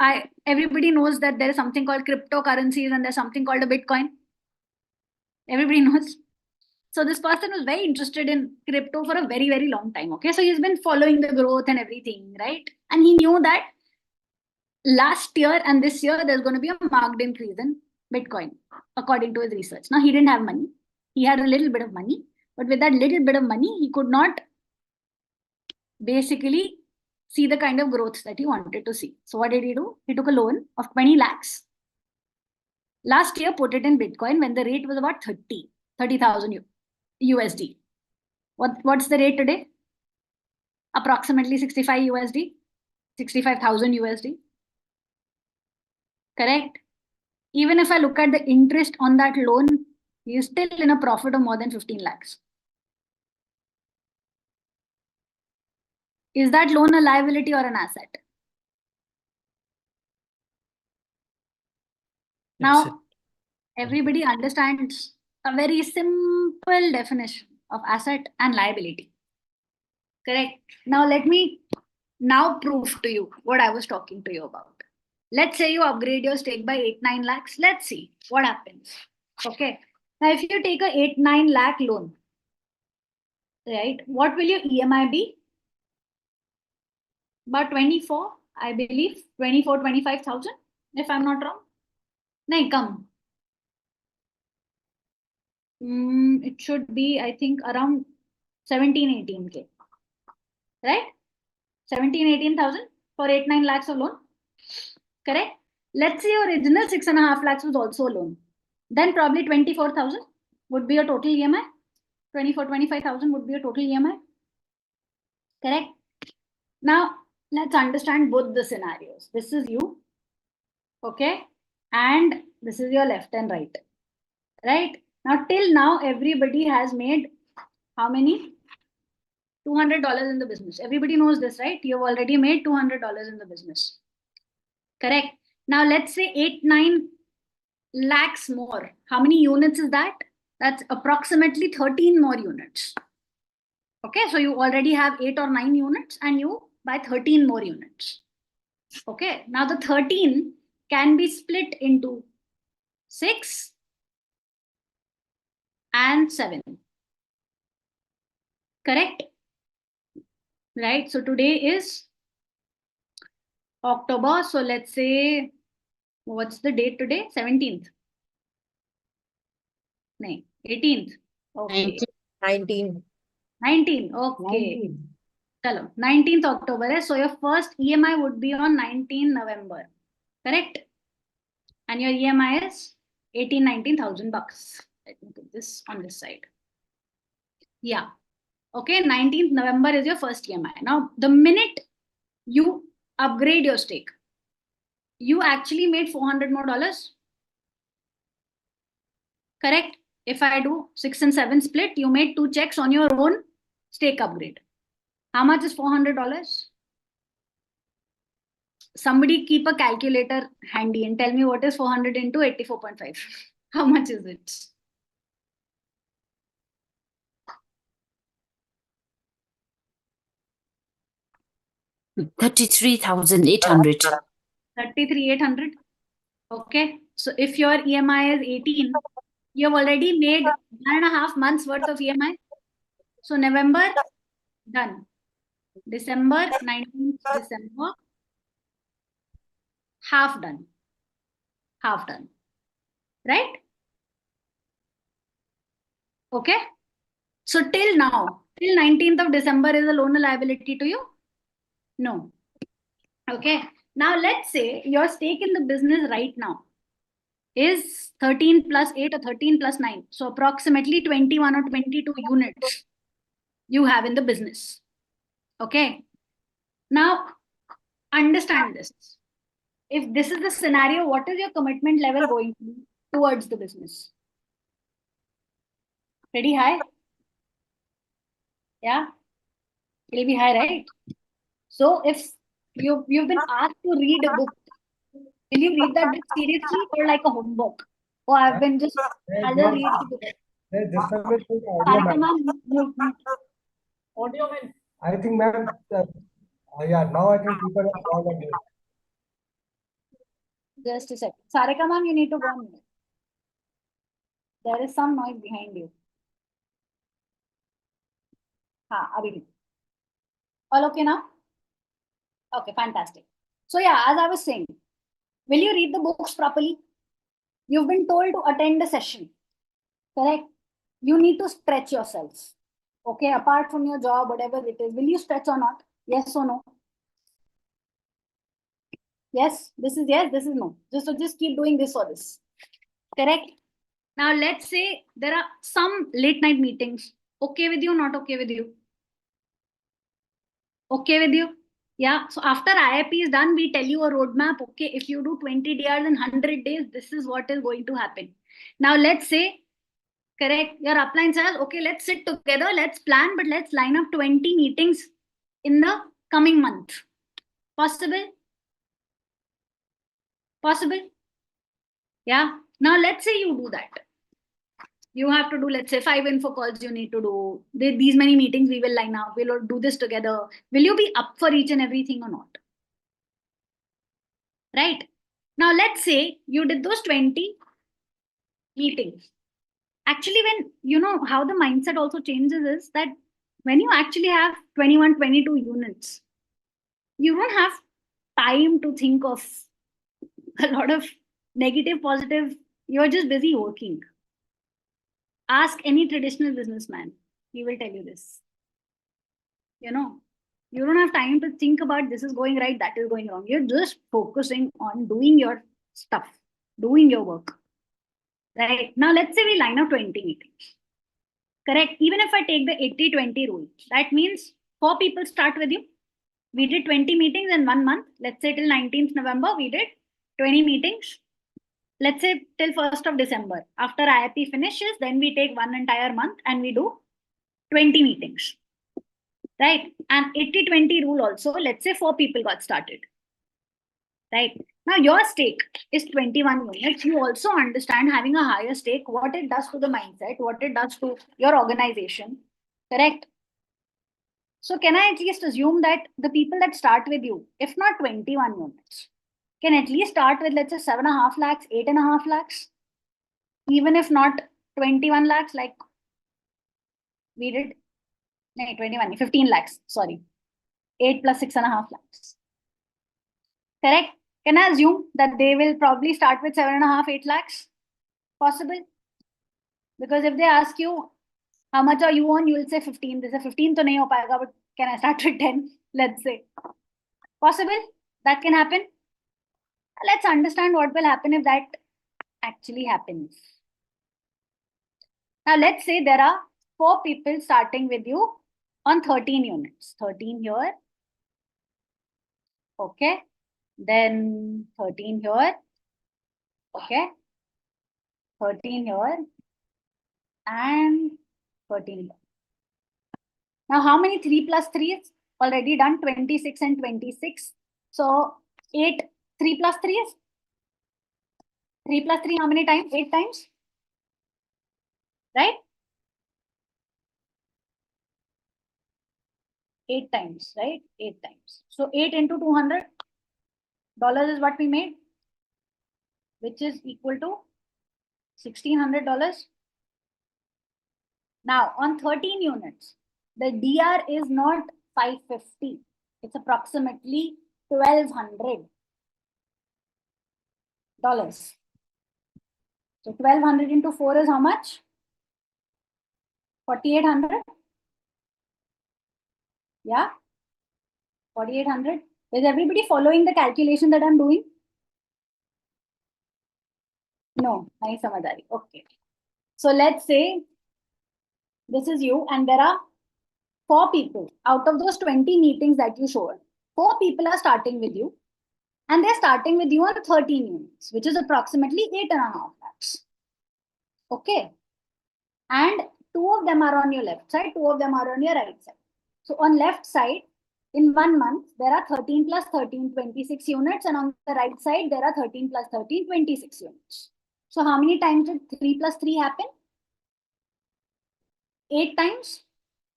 everybody knows that there is something called cryptocurrencies and there's something called a Bitcoin. Everybody knows. So this person was very interested in crypto for a very, very long time. Okay. So he's been following the growth and everything, right? And he knew that last year and this year, there's going to be a marked increase in Bitcoin, according to his research. Now, he didn't have money. He had a little bit of money. But with that little bit of money, he could not basically see the kind of growth that he wanted to see. So what did he do? He took a loan of 20 lakhs. Last year, put it in Bitcoin when the rate was about 30,000 USD. What's the rate today? Approximately 65 USD, 65,000 USD. Correct? even if I look at the interest on that loan, he is still in a profit of more than 15 lakhs. Is that loan a liability or an asset? Now, everybody understands a very simple definition of asset and liability. Correct. Now, let me now prove to you what I was talking to you about. Let's say you upgrade your stake by 8-9 lakhs. Let's see what happens. Okay. Now, if you take a 8-9 lakh loan, right, what will your EMI be? About 24, I believe, 24-25,000, if I'm not wrong. No, come. It should be, I think, around 17-18K. Right? 17-18,000 for 8-9 lakhs of loan. Correct? Let's say your original 6.5 lakhs was also a loan. Then probably 24,000 would be your total EMI. 24-25,000 would be your total EMI. Correct? Now, let's understand both the scenarios. This is you. Okay? And this is your left and right. Right? Now, till now, everybody has made how many? $200 in the business. Everybody knows this, right? You've already made $200 in the business. Correct. Now, let's say 8-9 lakhs more. How many units is that? That's approximately 13 more units. Okay, so you already have 8 or 9 units and you buy 13 more units. Okay, now the 13 can be split into 6 and 7. Correct? Right, so today is October. So let's say, what's the date today? 17th. No, 18th. Okay. 19. 19. Okay. 19th October. So your first EMI would be on 19 November. Correct? And your EMI is 19,000 bucks. Let me put this on this side. Yeah. Okay. 19th November is your first EMI. Now, the minute you upgrade your stake, you actually made $400 more. Correct? If I do 6 and 7 split, you made 2 checks on your own stake upgrade. How much is $400? Somebody keep a calculator handy and tell me what is 400 into 84.5. How much is it? $33,800. 33,800. Okay. So if your EMI is 18, you have already made 1.5 months worth of EMI. So November, done. December, 19th December, half done. Half done. Right? Okay. So till now, till 19th of December is a loan liability to you? No. Okay. Now let's say your stake in the business right now is 13 plus 8 or 13 plus 9. So approximately 21 or 22 units you have in the business. Okay. Now understand this. If this is the scenario, what is your commitment level going to be towards the business? Pretty high? Yeah. It'll be high, right? So if you've been asked to read a book, will you read that book seriously or like a homework? Or I've been just, I'll just read the book. There's disturbance in the audio, ma'am. Audio, man. I think, ma'am, yeah, now I think people are all on mute. Just a second. Sarika ma'am, you need to go on mute. There is some noise behind you. Abhi. All okay now? Okay, fantastic. So yeah, as I was saying, will you read the books properly? You've been told to attend a session, correct? You need to stretch yourselves. Okay, apart from your job, whatever it is, will you stretch or not? Yes or no? Yes, this is yes, this is no. Just keep doing this or this. Correct? Now let's say there are some late night meetings. Okay with you, not okay with you? Okay with you? Yeah. So after IIP is done, we tell you a roadmap. Okay, if you do 20 DRs in 100 days, this is what is going to happen. Now let's say, correct, your upline says, okay, let's sit together, let's plan, but let's line up 20 meetings in the coming month. Possible? Possible? Yeah. Now let's say you do that. You have to do, let's say, 5 info calls you need to do. These many meetings we will line up. We'll do this together. Will you be up for each and everything or not? Right? Now let's say you did those 20 meetings. Actually, when you know how the mindset also changes is that when you actually have 21, 22 units, you don't have time to think of a lot of negative, positive. You're just busy working. Ask any traditional businessman, he will tell you this. You know, you don't have time to think about this is going right, that is going wrong. You're just focusing on doing your stuff, doing your work. Right? Now, let's say we line up 20 meetings. Correct? Even if I take the 80-20 rule, that means 4 people start with you. We did 20 meetings in 1 month. Let's say till 19th November, we did 20 meetings. Let's say till 1st of December. After IIP finishes, then we take 1 entire month and we do 20 meetings. Right? And 80-20 rule also, let's say 4 people got started. Right? Now your stake is 21 units. You also understand having a higher stake, what it does to the mindset, what it does to your organization. Correct? So can I at least assume that the people that start with you, if not 21 units, can at least start with, let's say, 7.5 lakhs, 8.5 lakhs, even if not 21 lakhs, like we did, no, 21, 15 lakhs, sorry, 8 plus 6.5 lakhs. Correct? Can I assume that they will probably start with 7.5, 8 lakhs? Possible? Because if they ask you, how much are you on? You will say 15. They say 15 to nahi ho payega, but can I start with 10? Let's say. Possible? That can happen. Let's understand what will happen if that actually happens. Now, let's say there are 4 people starting with you on 13 units. 13 here. Okay. Then 13 here. Okay. 13 here. And 13 here. Now, how many 3 plus 3 is already done? 26 and 26. So, 8, 3 plus 3 is? 3 plus 3, how many times? 8 times? Right? 8 times, right? 8 times. So, 8 into $200 is what we made, which is equal to $1,600. Now, on 13 units, the DR is not 550. It's approximately $1,200. So 1,200 into 4 is how much? 4,800. Yeah? 4,800. Is everybody following the calculation that I'm doing? No, nahi samajh aa rahi. Okay. So let's say this is you and there are 4 people. Out of those 20 meetings that you showed, 4 people are starting with you. And they're starting with you on 13 units, which is approximately 8.5 lakhs. Okay. And 2 of them are on your left side, 2 of them are on your right side. So on left side, in 1 month, there are 13 plus 13, 26 units. And on the right side, there are 13 plus 13, 26 units. So how many times did 3 plus 3 happen? 8 times.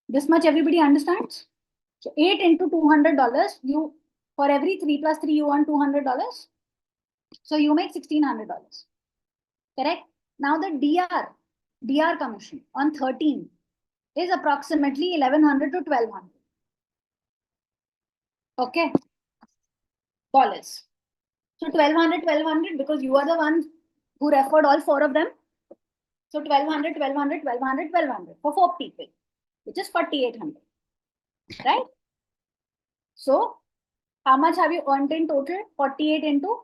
This much everybody understands. So 8 into $200, you, for every 3 plus 3, you earn $200. So you make $1,600. Correct? Now the DR commission on 13 is approximately 1,100 to 1,200. Okay. Dollars. So 1,200 because you are the ones who referred all 4 of them. So 1,200 for 4 people, which is 4,800. Right? So how much have you earned in total? 48 into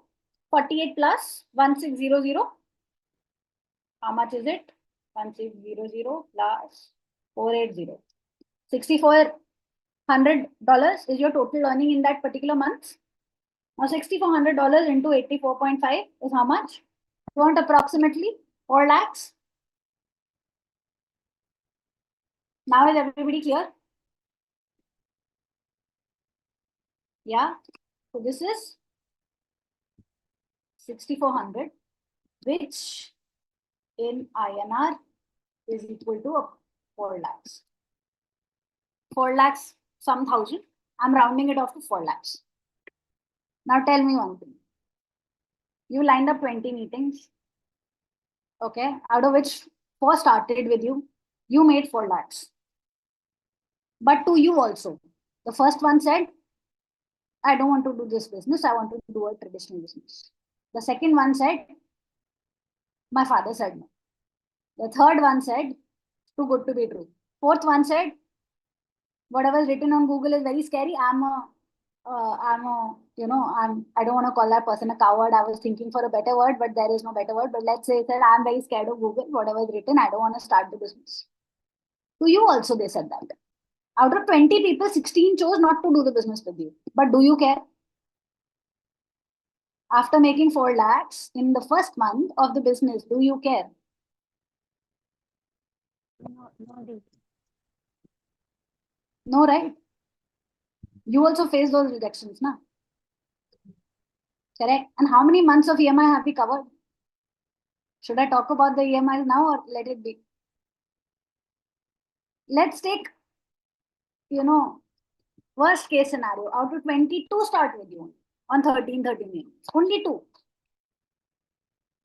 48 plus 1,600. How much is it? 1,600 plus 480. 64 $100 is your total earning in that particular month. Now $6,400 into 84.5 is how much? You want approximately 4 lakhs. Now is everybody clear? Yeah. So this is 6,400, which in INR is equal to 4 lakhs. 4 lakhs, some thousand. I'm rounding it off to 4 lakhs. Now tell me one thing. You lined up 20 meetings. Okay. Out of which 4 started with you. You made 4 lakhs. But to you also. The first one said, I don't want to do this business. I want to do a traditional business. The second one said, my father said no. The third one said, too good to be true. Fourth one said, whatever is written on Google is very scary. I don't want to call that person a coward. I was thinking for a better word, but there is no better word. But let's say that I'm very scared of Google. Whatever is written, I don't want to start the business. To you also, they said that. Out of 20 people, 16 chose not to do the business with you. But do you care? After making 4 lakhs in the first month of the business, do you care? No, right? You also face those rejections, na? Correct. And how many months of EMI have we covered? Should I talk about the EMIs now or let it be? Let's take, worst case scenario. Out of 22 start with you on 13 units. Only 2.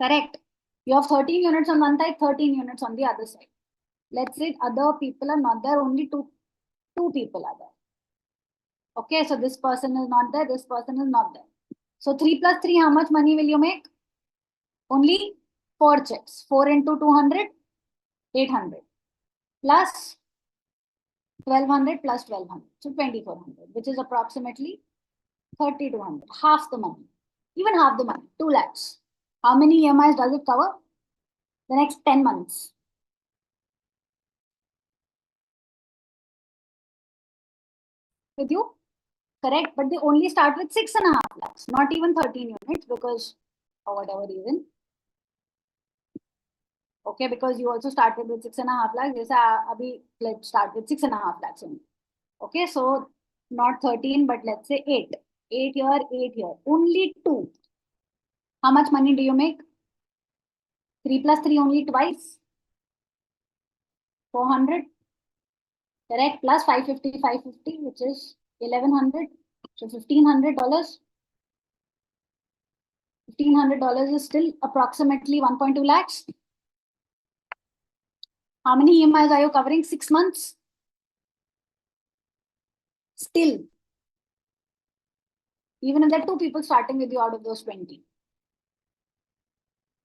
Correct. You have 13 units on one side, 13 units on the other side. Let's say other people are not there, only two people are there. Okay, so this person is not there, this person is not there. So 3 plus 3, how much money will you make? Only 4 checks. 4 into 200, 800. Plus 1200 plus 1200. So 2400, which is approximately 3200. Half the money. Even half the money. 2 lakhs. How many EMIs does it cover? The next 10 months. With you? Correct. But they only start with 6.5 lakhs. Not even 13 units because for whatever reason. Okay, because you also started with 6.5 lakhs. Let's start with 6.5 lakhs only. Okay, so not 13, but let's say 8. 8 here, 8 here. Only 2. How much money do you make? 3 plus 3 only twice. 400. Correct. Plus 550, 550, which is 1100. So $1,500. $1,500 is still approximately 1.2 lakhs. How many EMIs are you covering? 6 months. Still. Even if there are 2 people starting with you out of those 20.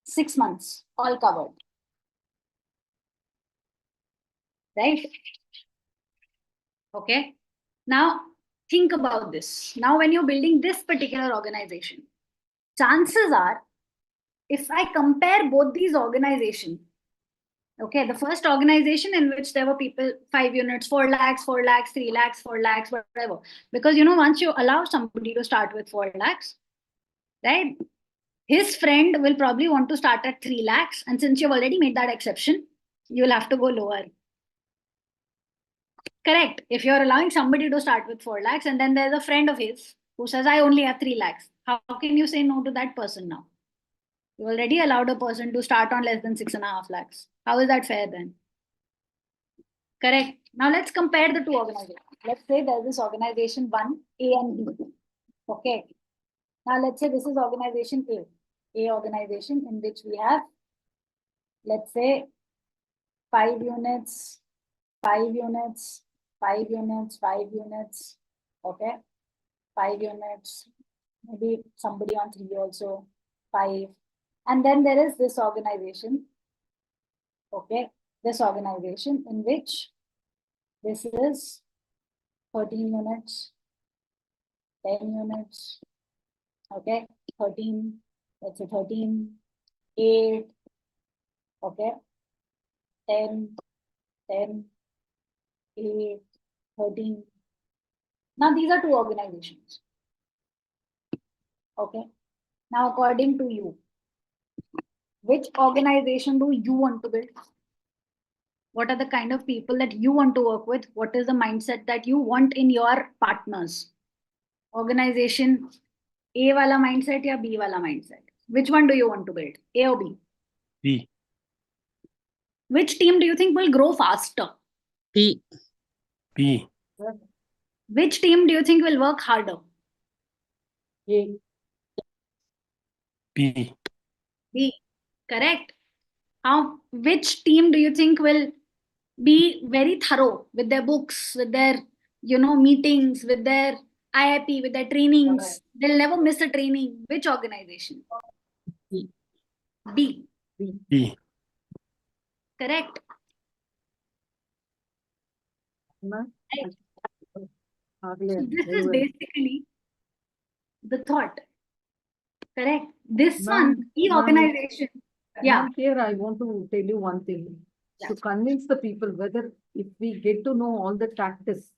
6 months, all covered. Right? Okay. Now, think about this. Now, when you're building this particular organization, chances are, if I compare both these organizations, okay, the first organization in which there were people, 5 units, 4 lakhs, 4 lakhs, 3 lakhs, 4 lakhs, whatever. Because, once you allow somebody to start with 4 lakhs, right? His friend will probably want to start at 3 lakhs. And since you've already made that exception, you'll have to go lower. Correct. If you're allowing somebody to start with 4 lakhs and then there's a friend of his who says, I only have 3 lakhs. How can you say no to that person now? You already allowed a person to start on less than 6.5 lakhs. How is that fair then? Correct. Now let's compare the 2 organizations. Let's say there's this organization 1, A and B. Okay. Now let's say this is organization A. A organization in which we have, let's say, 5 units, 5 units, 5 units, 5 units, okay, 5 units, maybe somebody on 3 also, 5. And then there is this organization, okay, this organization in which this is 13 units, 10 units, okay, 13, let's say 13, 8, okay, 10, 10, 8, 13, Now, these are two organizations. Okay. Now, according to you, which organization do you want to build? What are the kind of people that you want to work with? What is the mindset that you want in your partners? Organization A wala mindset ya B wala mindset? Which one do you want to build? A or B? B. Which team do you think will grow faster? B. B. Which team do you think will work harder? A. B. B. Correct. Which team do you think will be very thorough with their books, with their, meetings, with their IIP, with their trainings? They'll never miss a training. Which organization? B. B. B. Correct. Right. So this is basically the thought. Correct. This one, the organization. Yeah. Here I want to tell you one thing. To convince the people, whether if we get to know all the tactics,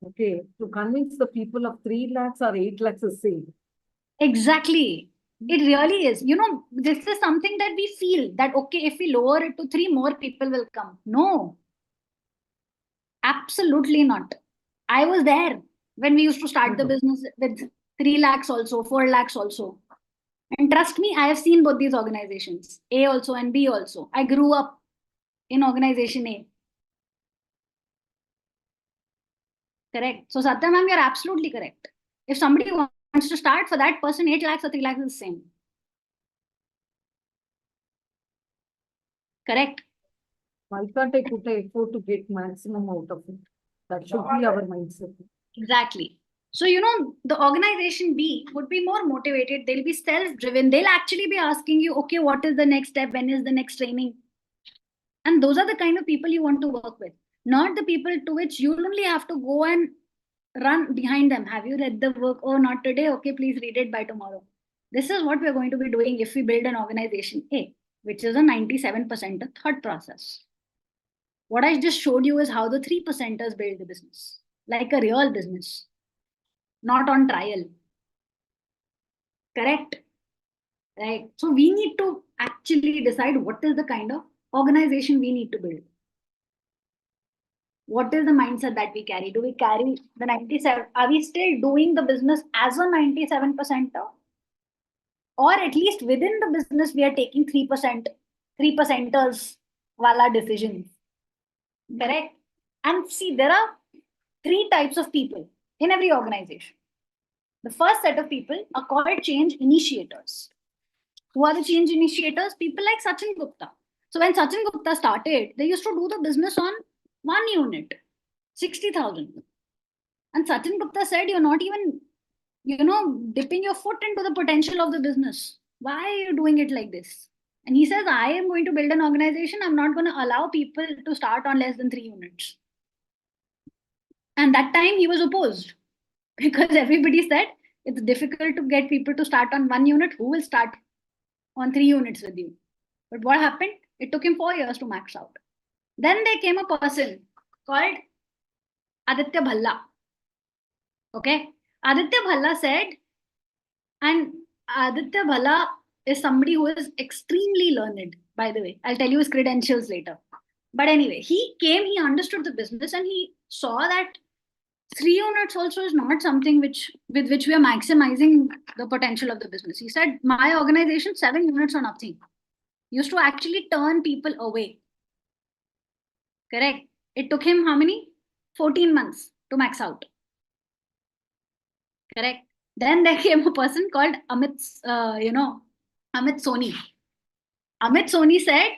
okay, to convince the people of 3 lakhs or 8 lakhs is same. Exactly. It really is. This is something that we feel that, okay, if we lower it to 3, more people will come. No. Absolutely not. I was there when we used to start the business with 3 lakhs also, 4 lakhs also. And trust me, I have seen both these organizations, A also and B also. I grew up in organization A. Correct. So Satya ma'am, you're absolutely correct. If somebody wants to start, for that person, 8 lakhs or 3 lakhs is the same. Correct. Why can't I put an effort to get maximum out of it? That should be our mindset. Exactly. So, the organization B would be more motivated. They'll be self-driven. They'll actually be asking you, okay, what is the next step? When is the next training? And those are the kind of people you want to work with, not the people to which you only have to go and run behind them. Have you read the work? Oh, not today. Okay, please read it by tomorrow. This is what we're going to be doing if we build an organization A, which is a 97% thought process. What I just showed you is how the 3%ers build the business, like a real business, not on trial. Correct? Right? So we need to actually decide what is the kind of organization we need to build. What is the mindset that we carry? Do we carry the 97? Are we still doing the business as a 97%er? Or at least within the business, we are taking 3%ers wala decisions. Correct? And see, there are 3 types of people in every organization. The first set of people are called change initiators. Who are the change initiators? People like Sachin Gupta. So when Sachin Gupta started, they used to do the business on 1 unit, 60,000. And Sachin Gupta said, you're not even, dipping your foot into the potential of the business. Why are you doing it like this? And he says, I am going to build an organization. I'm not going to allow people to start on less than 3 units. And that time he was opposed because everybody said it's difficult to get people to start on 1 unit. Who will start on 3 units with you? But what happened? It took him 4 years to max out. Then there came a person called Aditya Bhalla. Okay. Aditya Bhalla said, and Aditya Bhalla is somebody who is extremely learned, by the way. I'll tell you his credentials later. But anyway, he understood the business, and he saw that 3 units also is not something with which we are maximizing the potential of the business. He said, my organization, 7 units or nothing. Used to actually turn people away. Correct. It took him how many? 14 months to max out. Correct. Then there came a person called Amit Soni. Amit Soni said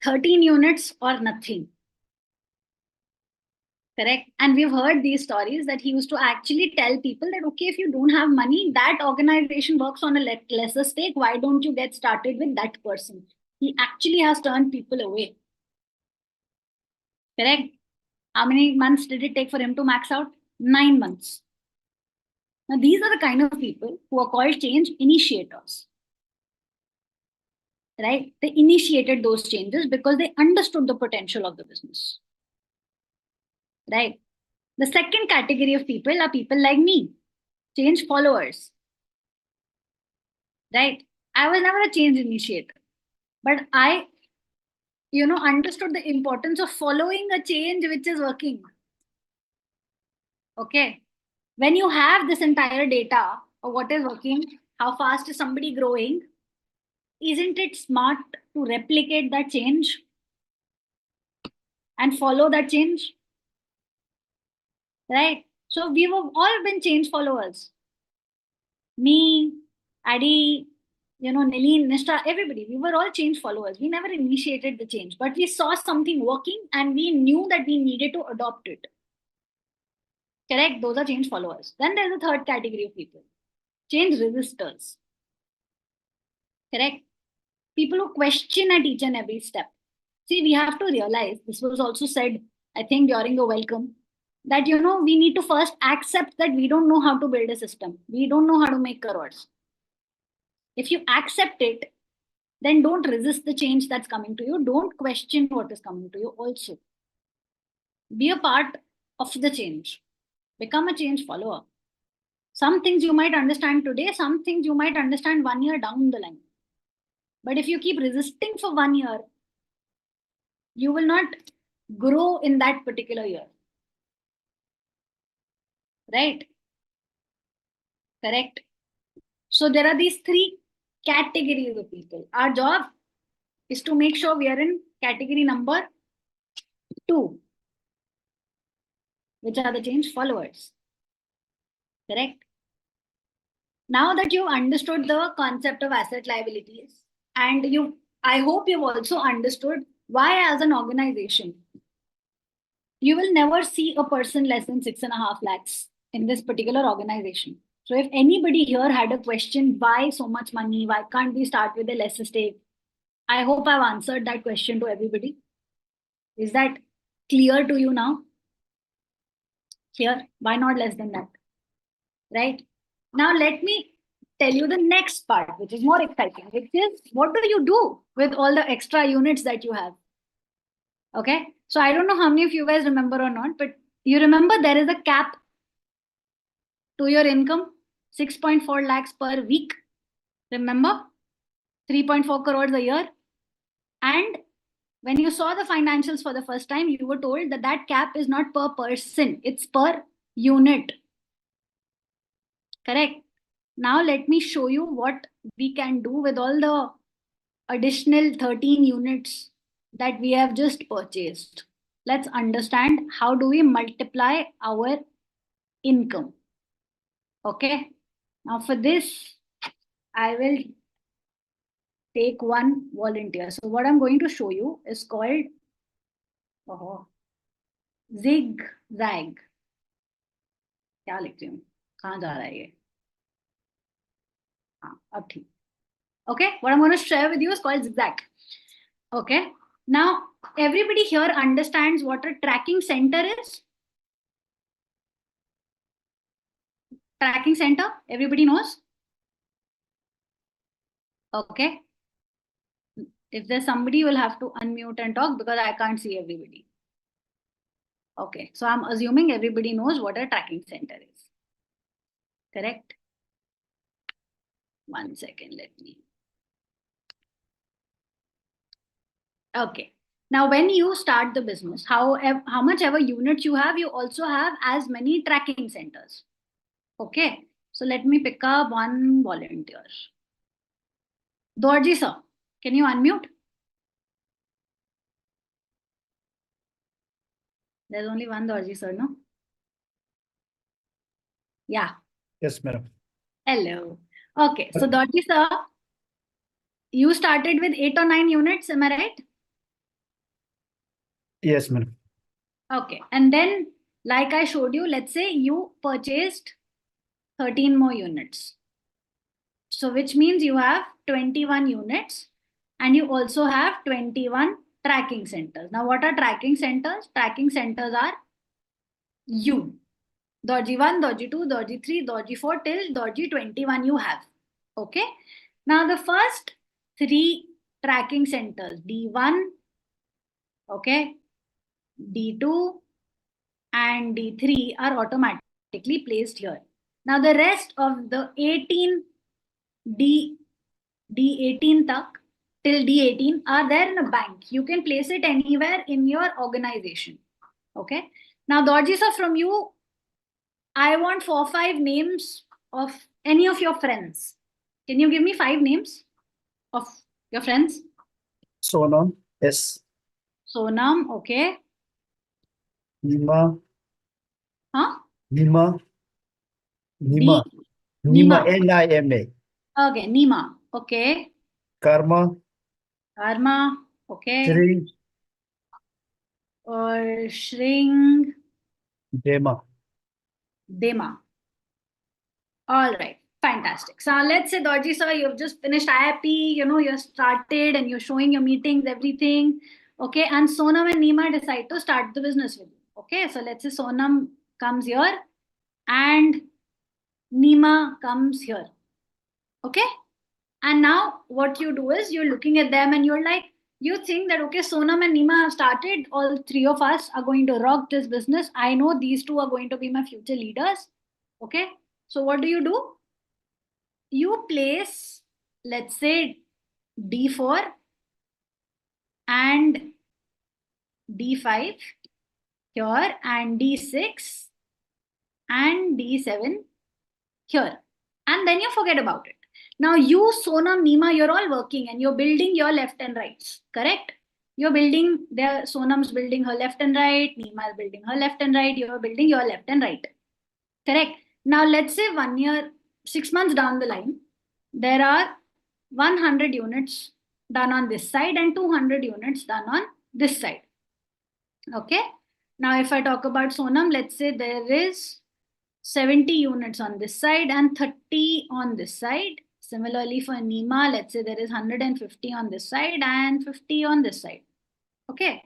13 units or nothing. Correct. And we've heard these stories that he used to actually tell people that, okay, if you don't have money, that organization works on a lesser stake. Why don't you get started with that person? He actually has turned people away. Correct. How many months did it take for him to max out? 9 months. Now, these are the kind of people who are called change initiators. Right? They initiated those changes because they understood the potential of the business. Right? The second category of people are people like me, change followers. Right? I was never a change initiator, but I, understood the importance of following a change which is working. Okay. When you have this entire data of what is working, how fast is somebody growing, isn't it smart to replicate that change and follow that change? Right? So we've all been change followers. Me, Adi, Nilin, Nishta, everybody, we were all change followers. We never initiated the change, but we saw something working and we knew that we needed to adopt it. Correct? Those are change followers. Then there's a third category of people, change resistors. Correct? People who question at each and every step. See, we have to realize, this was also said, I think, during the welcome, that, we need to first accept that we don't know how to build a system. We don't know how to make crores. If you accept it, then don't resist the change that's coming to you. Don't question what is coming to you also. Be a part of the change. Become a change follower. Some things you might understand today, some things you might understand 1 year down the line. But if you keep resisting for 1 year, you will not grow in that particular year. Right? Correct? So there are these three categories of people. Our job is to make sure we are in category number 2, which are the change followers. Correct? Now that you've understood the concept of asset liabilities, and I hope you've also understood why, as an organization, you will never see a person less than 6.5 lakhs in this particular organization. So if anybody here had a question, why so much money? Why can't we start with a lesser stake? I hope I've answered that question to everybody. Is that clear to you now? Clear? Why not less than that? Right? Now let me tell you the next part, which is more exciting, which is, what do you do with all the extra units that you have? Okay. So I don't know how many of you guys remember or not, but you remember there is a cap to your income, 6.4 lakhs per week. Remember? 3.4 crores a year. And when you saw the financials for the first time, you were told that that cap is not per person, it's per unit. Correct? Now let me show you what we can do with all the additional 13 units that we have just purchased. Let's understand how do we multiply our income. Okay. Now for this, I will take one volunteer. So what I'm going to show you is called zigzag. क्या लिख रही हूँ? कहाँ जा रहा है ये? हाँ, अब ठीक. Okay, what I'm going to share with you is called zigzag. Okay. Now, everybody here understands what a tracking center is. Tracking center, everybody knows? Okay. If there's somebody, you will have to unmute and talk because I can't see everybody. Okay, so I'm assuming everybody knows what a tracking center is. Correct? 1 second, let me. Okay. Now, when you start the business, how much ever units you have, you also have as many tracking centers. Okay. So let me pick up one volunteer. Dorji sir, can you unmute? There's only one Dorji sir, no? Yeah. Yes, madam. Hello. Okay. So Dorji sir, you started with 8 or 9 units, am I right? Yes, madam. Okay. And then, like I showed you, let's say you purchased 13 more units. So which means you have 21 units and you also have 21 tracking centers. Now, what are tracking centers? Tracking centers are you. Dorji 1, Dorji 2, Dorji 3, Dorji 4 till Dorji 21 you have. Okay. Now, the first 3 tracking centers, D1, okay, D2, and D3 are automatically placed here. Now the rest of the 18 D18 tak till D18 are there in a bank. You can place it anywhere in your organization. Okay. Now, Dorji sir, from you, I want 4-5 names of any of your friends. Can you give me 5 names of your friends? Sonam. Yes. Sonam, okay. Nima. Huh? Nima. Nima. Nima. Nima. Okay, Nima. Okay. Karma. Karma. Okay. Shri. Or Shring. Dema. Dema. All right. Fantastic. So let's say, Dorji sir, you've just finished IIP, you started and you're showing your meetings, everything. Okay. And Sonam and Nima decide to start the business with you. Okay. So let's say Sonam comes here and Nima comes here. Okay. And now what you do is you're looking at them and you're like, you think that, okay, Sonam and Nima have started. All 3 of us are going to rock this business. I know these 2 are going to be my future leaders. Okay. So what do? You place, let's say, D4 and D5 here and D6 and D7 here. And then you forget about it. Now you, Sonam, Nima, you're all working and you're building your left and rights, correct? You're building, Sonam's building her left and right, Nima is building her left and right, you're building your left and right, correct? Now let's say 1 year, 6 months down the line, there are 100 units done on this side and 200 units done on this side. Okay. Now, if I talk about Sonam, let's say there is 70 units on this side and 30 on this side. Similarly, for Nima, let's say there is 150 on this side and 50 on this side. Okay.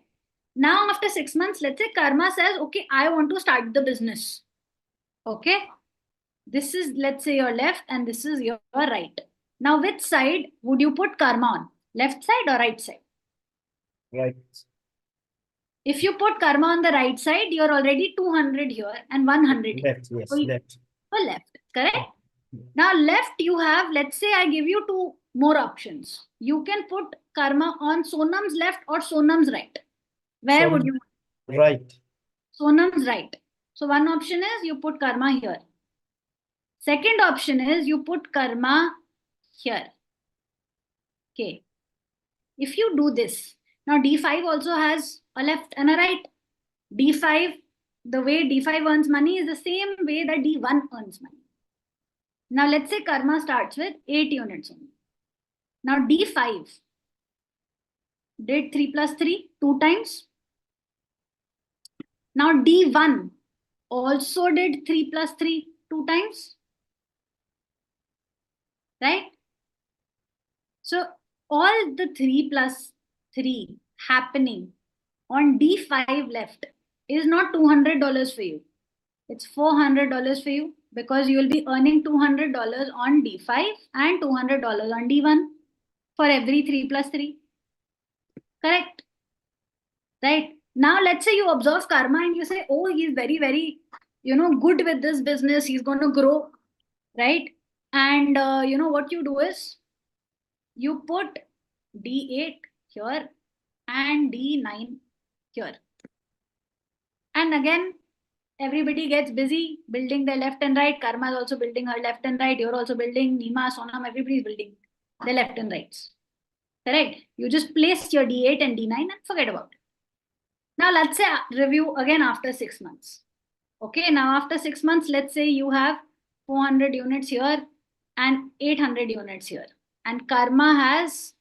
Now, after 6 months, let's say Karma says, okay, I want to start the business. Okay. This is, let's say, your left and this is your right. Now, which side would you put Karma on? Left side or right side? Right. If you put Karma on the right side, you're already 200 here and 100 here. Left, yes, So left. for left, correct? Now, left you have, let's say I give you 2 more options. You can put Karma on Sonam's left or Sonam's right. Where would you? Right. Sonam's right. So one option is you put Karma here. Second option is you put Karma here. Okay. If you do this, now D5 also has a left and a right. D5, the way D5 earns money is the same way that D1 earns money. Now let's say Karma starts with 8 units only. Now D5 did 3 plus 3 2 times. Now D1 also did 3 plus 3 2 times. Right? So all the 3 plus 3 happening on D5 left is not $200 for you. It's $400 for you because you will be earning $200 on D5 and $200 on D1 for every 3 plus 3. Correct? Right? Now let's say you observe Karma and you say, oh, he's very, very, good with this business. He's going to grow. Right? And what you do is you put D8 here and D9 here. And again, everybody gets busy building their left and right. Karma is also building her left and right. You're also building. Nima, Sonam, everybody is building their left and rights. Correct? You just place your D8 and D9 and forget about it. Now let's say review again after 6 months. Okay, now after 6 months, let's say you have 400 units here and 800 units here. And Karma has,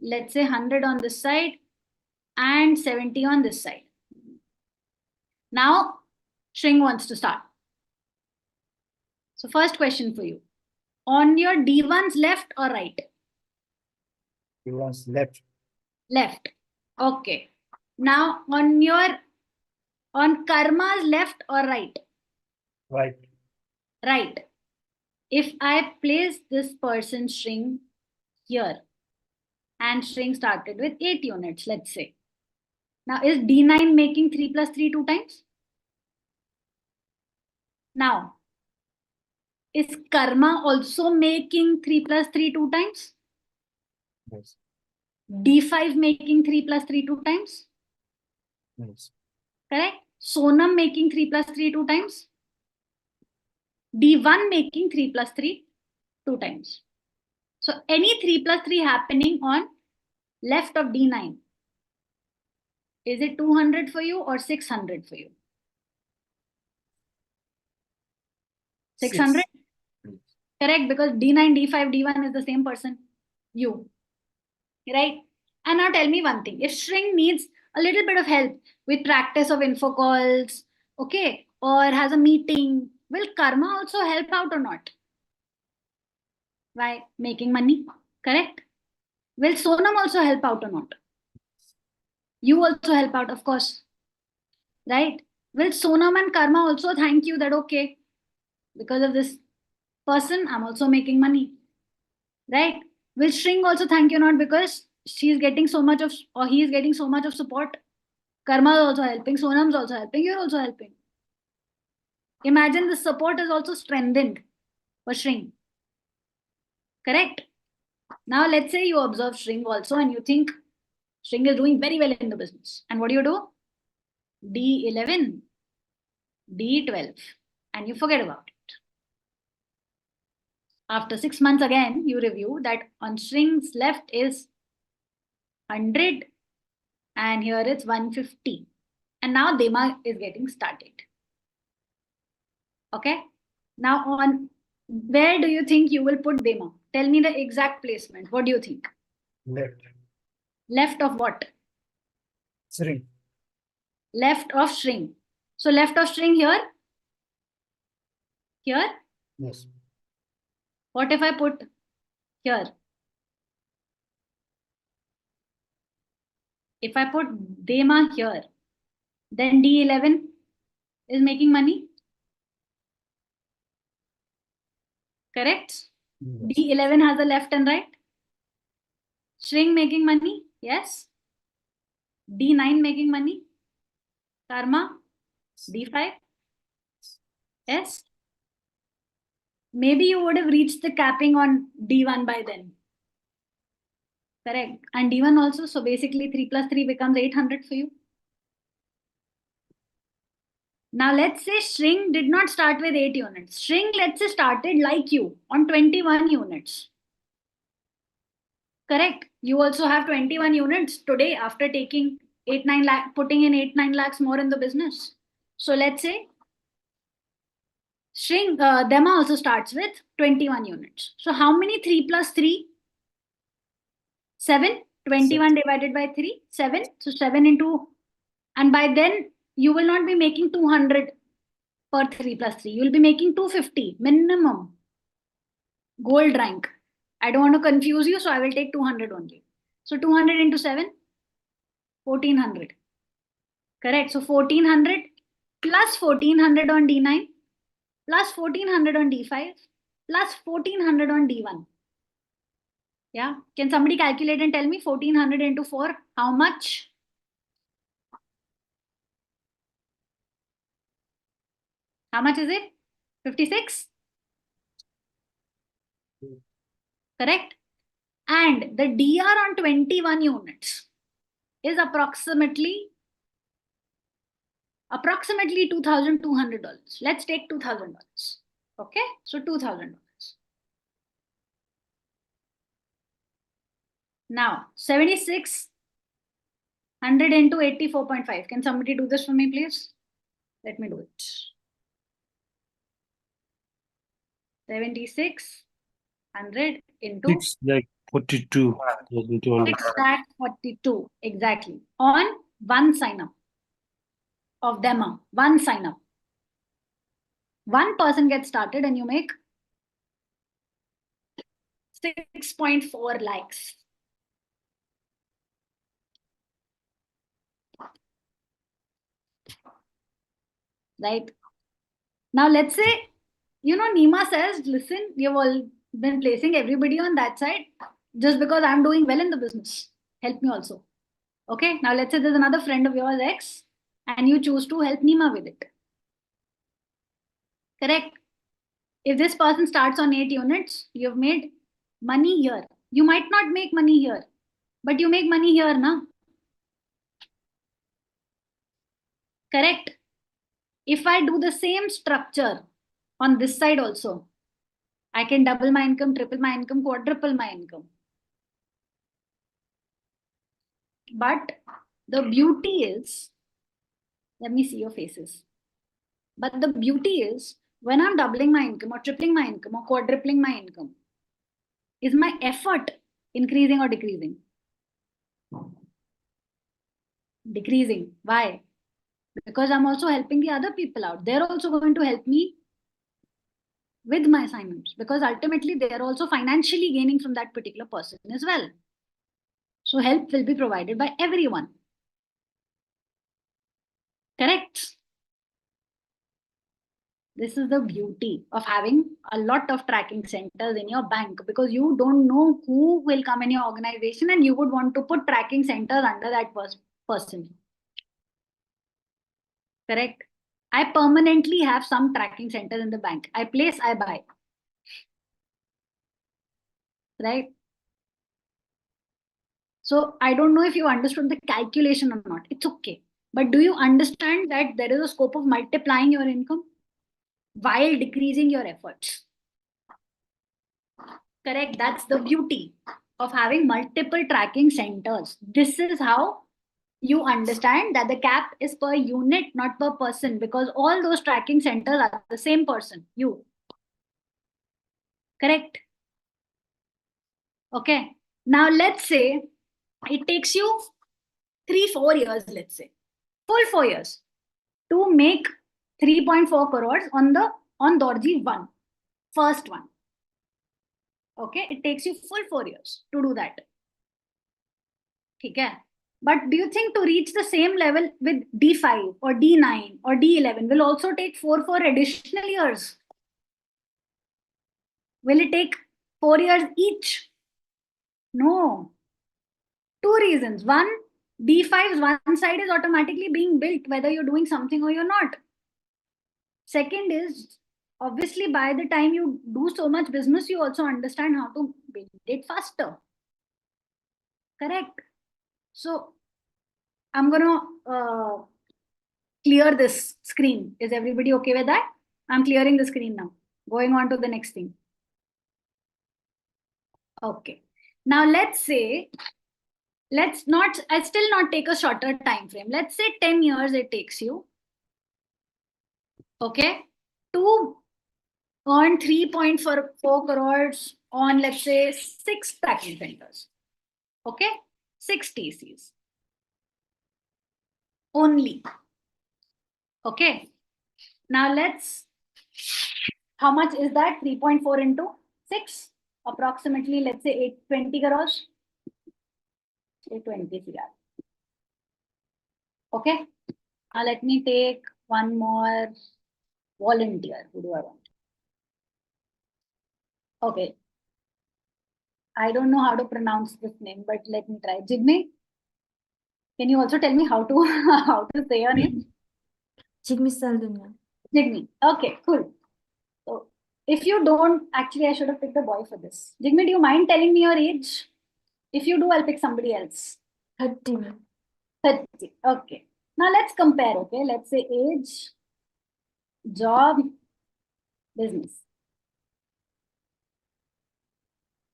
let's say, 100 on this side and 70 on this side. Now, Shring wants to start. So first question for you. On your D1's left or right? D1's left. Left. Okay. Now on Karma's left or right? Right. Right. If I place this person Shring here and Shring started with 8 units, let's say. Now is D9 making 3 plus 3 2 times? Now, is karma also making 3 plus 3 2 times? Yes. D5 making 3 plus 3 2 times? Yes. Correct? Sonam making 3 plus 3 2 times? D1 making 3 plus 3 2 times. So any 3 plus 3 happening on left of D9, is it 200 for you or 600 for you? 600? Correct, because D9, D5, D1 is the same person, you. Right? And now tell me one thing. If Shrink needs a little bit of help with practice of info calls, okay, or has a meeting, will karma also help out or not? Why? Making money, correct? Will Sonam also help out or not? You also help out, of course. Right? Will Sonam and karma also thank you that, okay, because of this person, I'm also making money. Right? Will Shrink also thank you not because she's getting so much of, or he is getting so much of support? Karma is also helping, Sonam's also helping, you're also helping. Imagine the support is also strengthened for Shrink. Correct? Now let's say you observe Shrink also and you think Shrink is doing very well in the business. And what do? D11, D12, and you forget about it. After 6 months again, you review that on Shrink's left is 100 and here it's 150. And now Dema is getting started. Okay? Now on where do you think you will put Dema? Tell me the exact placement. What do you think? Left. Left of what? Shrink. Left of Shrink. So left of Shrink here? Here? Yes. What if I put here? If I put Dema here, then D11 is making money. Correct? Yes. D11 has a left and right. Shrink making money. Yes. D9 making money. Karma. D5. Yes. Maybe you would have reached the capping on D1 by then. Correct. And D1 also. So basically 3 plus 3 becomes 800 for you. Now let's say Shrink did not start with 8 units. Shrink, let's say, started like you on 21 units. Correct. You also have 21 units today after taking 8-9 lakh, putting in 8-9 lakhs more in the business. So let's say Shrink, Dema also starts with 21 units. So how many 3 plus 3? 7. 21 divided by 3, 7. So 7 into, and by then you will not be making 200 per 3 plus 3. You will be making 250 minimum. Gold rank. I don't want to confuse you, so I will take 200 only. So 200 into 7, 1400. Correct. So 1400 plus 1400 on D9 plus 1400 on D5 plus 1400 on D1. Yeah. Can somebody calculate and tell me 1400 into 4? How much? How much is it? 56? Correct. And the DR on 21 units is approximately $2,200. Let's take $2,000. Okay. So $2,000. Now 7600 into 84.5. Can somebody do this for me, please? Let me do it. 7600 into 6 like 42. 642. Exactly. On one sign up of Dema. One sign up. One person gets started and you make 6.4 lakhs. Right? Now let's say, Nima says, listen, you've all been placing everybody on that side just because I'm doing well in the business. Help me also. Okay. Now let's say there's another friend of yours, X, and you choose to help Nima with it. Correct? If this person starts on 8 units, you've made money here. You might not make money here, but you make money here, na? Correct? If I do the same structure on this side also, I can double my income, triple my income, quadruple my income. But the beauty is, let me see your faces. But the beauty is, when I'm doubling my income or tripling my income or quadrupling my income, is my effort increasing or decreasing? Decreasing. Why? Because I'm also helping the other people out. They're also going to help me with my assignments, because ultimately they are also financially gaining from that particular person as well. So help will be provided by everyone. Correct? This is the beauty of having a lot of tracking centers in your bank, because you don't know who will come in your organization and you would want to put tracking centers under that person. Correct? I permanently have some tracking centers in the bank. I place, I buy. Right? So I don't know if you understood the calculation or not. It's okay. But do you understand that there is a scope of multiplying your income while decreasing your efforts? Correct. That's the beauty of having multiple tracking centers. This is how you understand that the cap is per unit, not per person, because all those tracking centers are the same person, you. Correct. Okay. Now let's say it takes you 3-4 years, let's say, full 4 years to make 3.4 crores on Dorji 1, first one. Okay, it takes you full 4 years to do that. Okay. But do you think to reach the same level with D5 or D9 or D11 will also take 4 additional years? Will it take 4 years each? No. 2 reasons. One, D5's one side is automatically being built whether you're doing something or you're not. Second is, obviously by the time you do so much business, you also understand how to build it faster. Correct? So I'm gonna clear this screen. Is everybody okay with that? I'm clearing the screen now. Going on to the next thing. Okay. Now let's say, I still not take a shorter time frame. Let's say 10 years it takes you, okay, to earn 3.4 crores on, let's say, 6 tracking centers. Okay, 6 TCs only. Okay. Now how much is that? 3.4 into 6, approximately, let's say 820 crores. 820 crores. Okay. Now let me take one more volunteer. Who do I want? Okay. I don't know how to pronounce this name, but let me try. Jigme? Can you also tell me how to how to say your name? Jigme Saldunya. Jigme. Okay, cool. So if you don't, actually I should have picked a boy for this. Jigme, do you mind telling me your age? If you do, I'll pick somebody else. 30, ma'am. 30. Okay. Now let's compare, okay? Let's say age, job, business.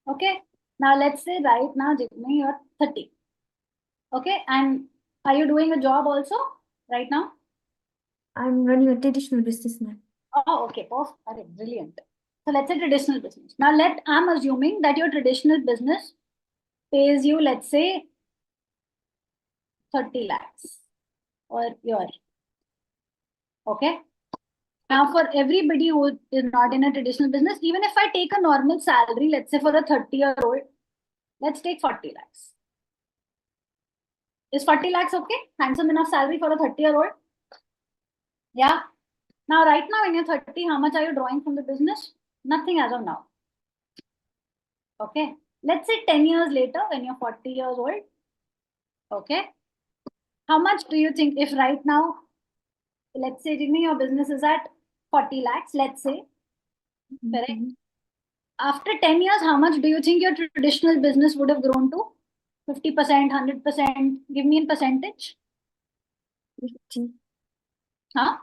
Okay. Now let's say right now, Jigme, you're 30. Okay. And are you doing a job also right now? I'm running a traditional business, ma'am. Oh, okay. Perfect. Brilliant. So let's say traditional business. Now I'm assuming that your traditional business pays you, let's say, 30 lakhs or year. Okay. Now for everybody who is not in a traditional business, even if I take a normal salary, let's say for a 30-year-old, let's take 40 lakhs. Is 40 lakhs okay? Handsome enough salary for a 30-year-old? Yeah. Now, right now, when you're 30, how much are you drawing from the business? Nothing as of now. Okay. Let's say 10 years later, when you're 40 years old. Okay. How much do you think if right now, let's say, Jimmy, your business is at 40 lakhs, let's say. Correct? After 10 years, how much do you think your traditional business would have grown to? 50%, 100%? Give me in percentage. 50. Huh?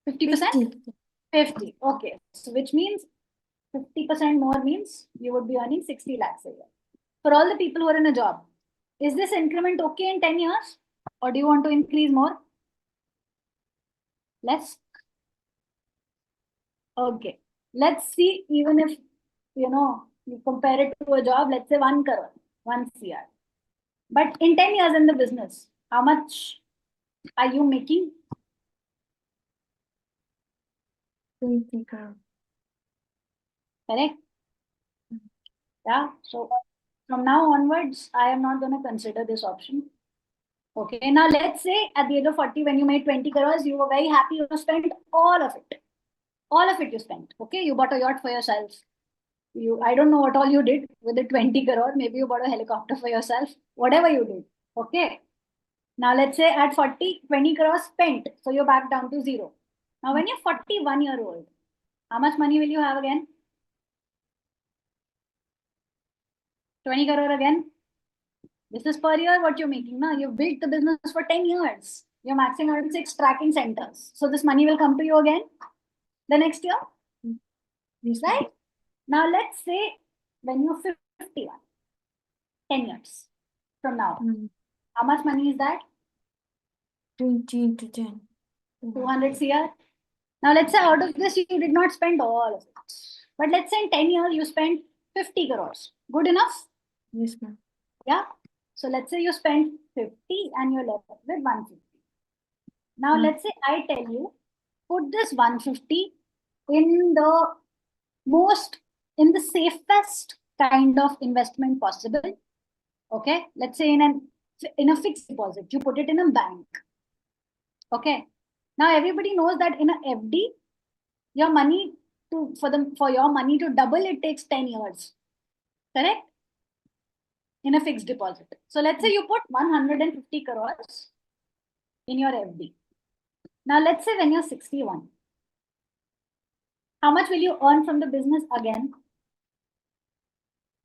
50%? 50. 50. Okay. So which means 50% more means you would be earning 60 lakhs a year. For all the people who are in a job, is this increment okay in 10 years? Or do you want to increase more? Less? Okay. Let's see, even if, you compare it to a job, let's say 1 crore, 1 CR. But in 10 years in the business, how much are you making? 20 crore. Correct? Yeah. So from now onwards, I am not going to consider this option. Okay. Now let's say at the age of 40, when you made 20 crores, you were very happy, you spent all of it. All of it you spent. Okay. You bought a yacht for yourself. I don't know what all you did with the 20 crore. Maybe you bought a helicopter for yourself. Whatever you did. Okay. Now let's say at 40, 20 crores spent. So you're back down to zero. Now when you're 41-year-old, how much money will you have again? 20 crore again. This is per year what you're making now. You've built the business for 10 years. You're maxing out 6 tracking centers. So this money will come to you again the next year. Yes, Right? Now let's say when you're 51, 10 years from now, how much money is that? 20 into 10. 200 CR. Now let's say out of this you did not spend all of it. But let's say in 10 years you spent 50 crores. Good enough? Yes, ma'am. Yeah. So let's say you spent 50 and you're left with 150. Now let's say I tell you, put this 150 in the safest kind of investment possible. Okay. Let's say in a fixed deposit, you put it in a bank. Okay. Now everybody knows that in a FD, your money for your money to double, it takes 10 years. Correct? In a fixed deposit. So let's say you put 150 crores in your FD. Now let's say when you're 61, how much will you earn from the business again?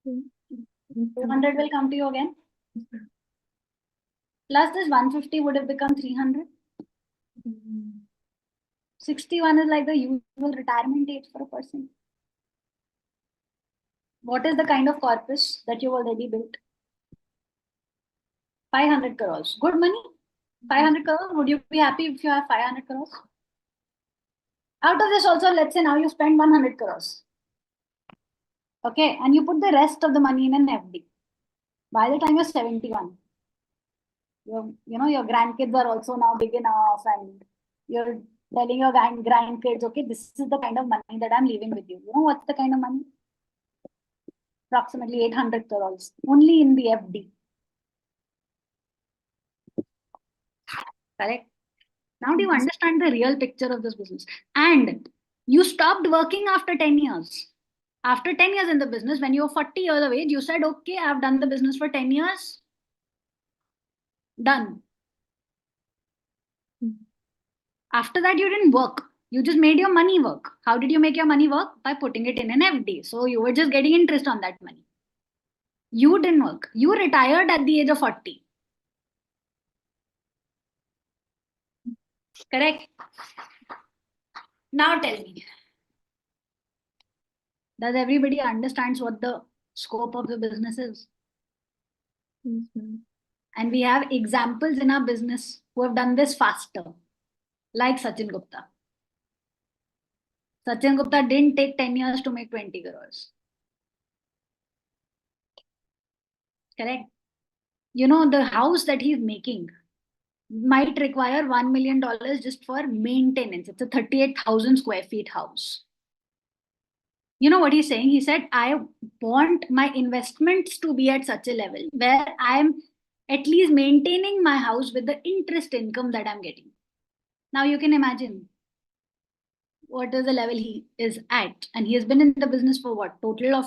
200 will come to you again. Plus this 150 would have become 300. 61 is like the usual retirement age for a person. What is the kind of corpus that you've already built? 500 crores. Good money. 500 crores. Would you be happy if you have 500 crores? Out of this also, let's say now you spend 100 crores. Okay. And you put the rest of the money in an FD. By the time you're 71, your grandkids are also now big enough and you're telling your grandkids, okay, this is the kind of money that I'm leaving with you. You know what's the kind of money? Approximately 800 crores only in the FD. Correct? Now do you understand the real picture of this business? And you stopped working after 10 years. After 10 years in the business, when you were 40 years of age, you said, okay, I've done the business for 10 years. Done. After that, you didn't work. You just made your money work. How did you make your money work? By putting it in an FD. So you were just getting interest on that money. You didn't work. You retired at the age of 40. Correct? Now tell me. Does everybody understands what the scope of the business is? Yes, ma'am. And we have examples in our business who have done this faster, like Sachin Gupta. Sachin Gupta didn't take 10 years to make 20 crores. Correct? You know, the house that he's making might require $1 million just for maintenance. It's a 38,000 square feet house. You know what he's saying? He said, I want my investments to be at such a level where I'm at least maintaining my house with the interest income that I'm getting. Now you can imagine what is the level he is at. And he has been in the business for what? Total of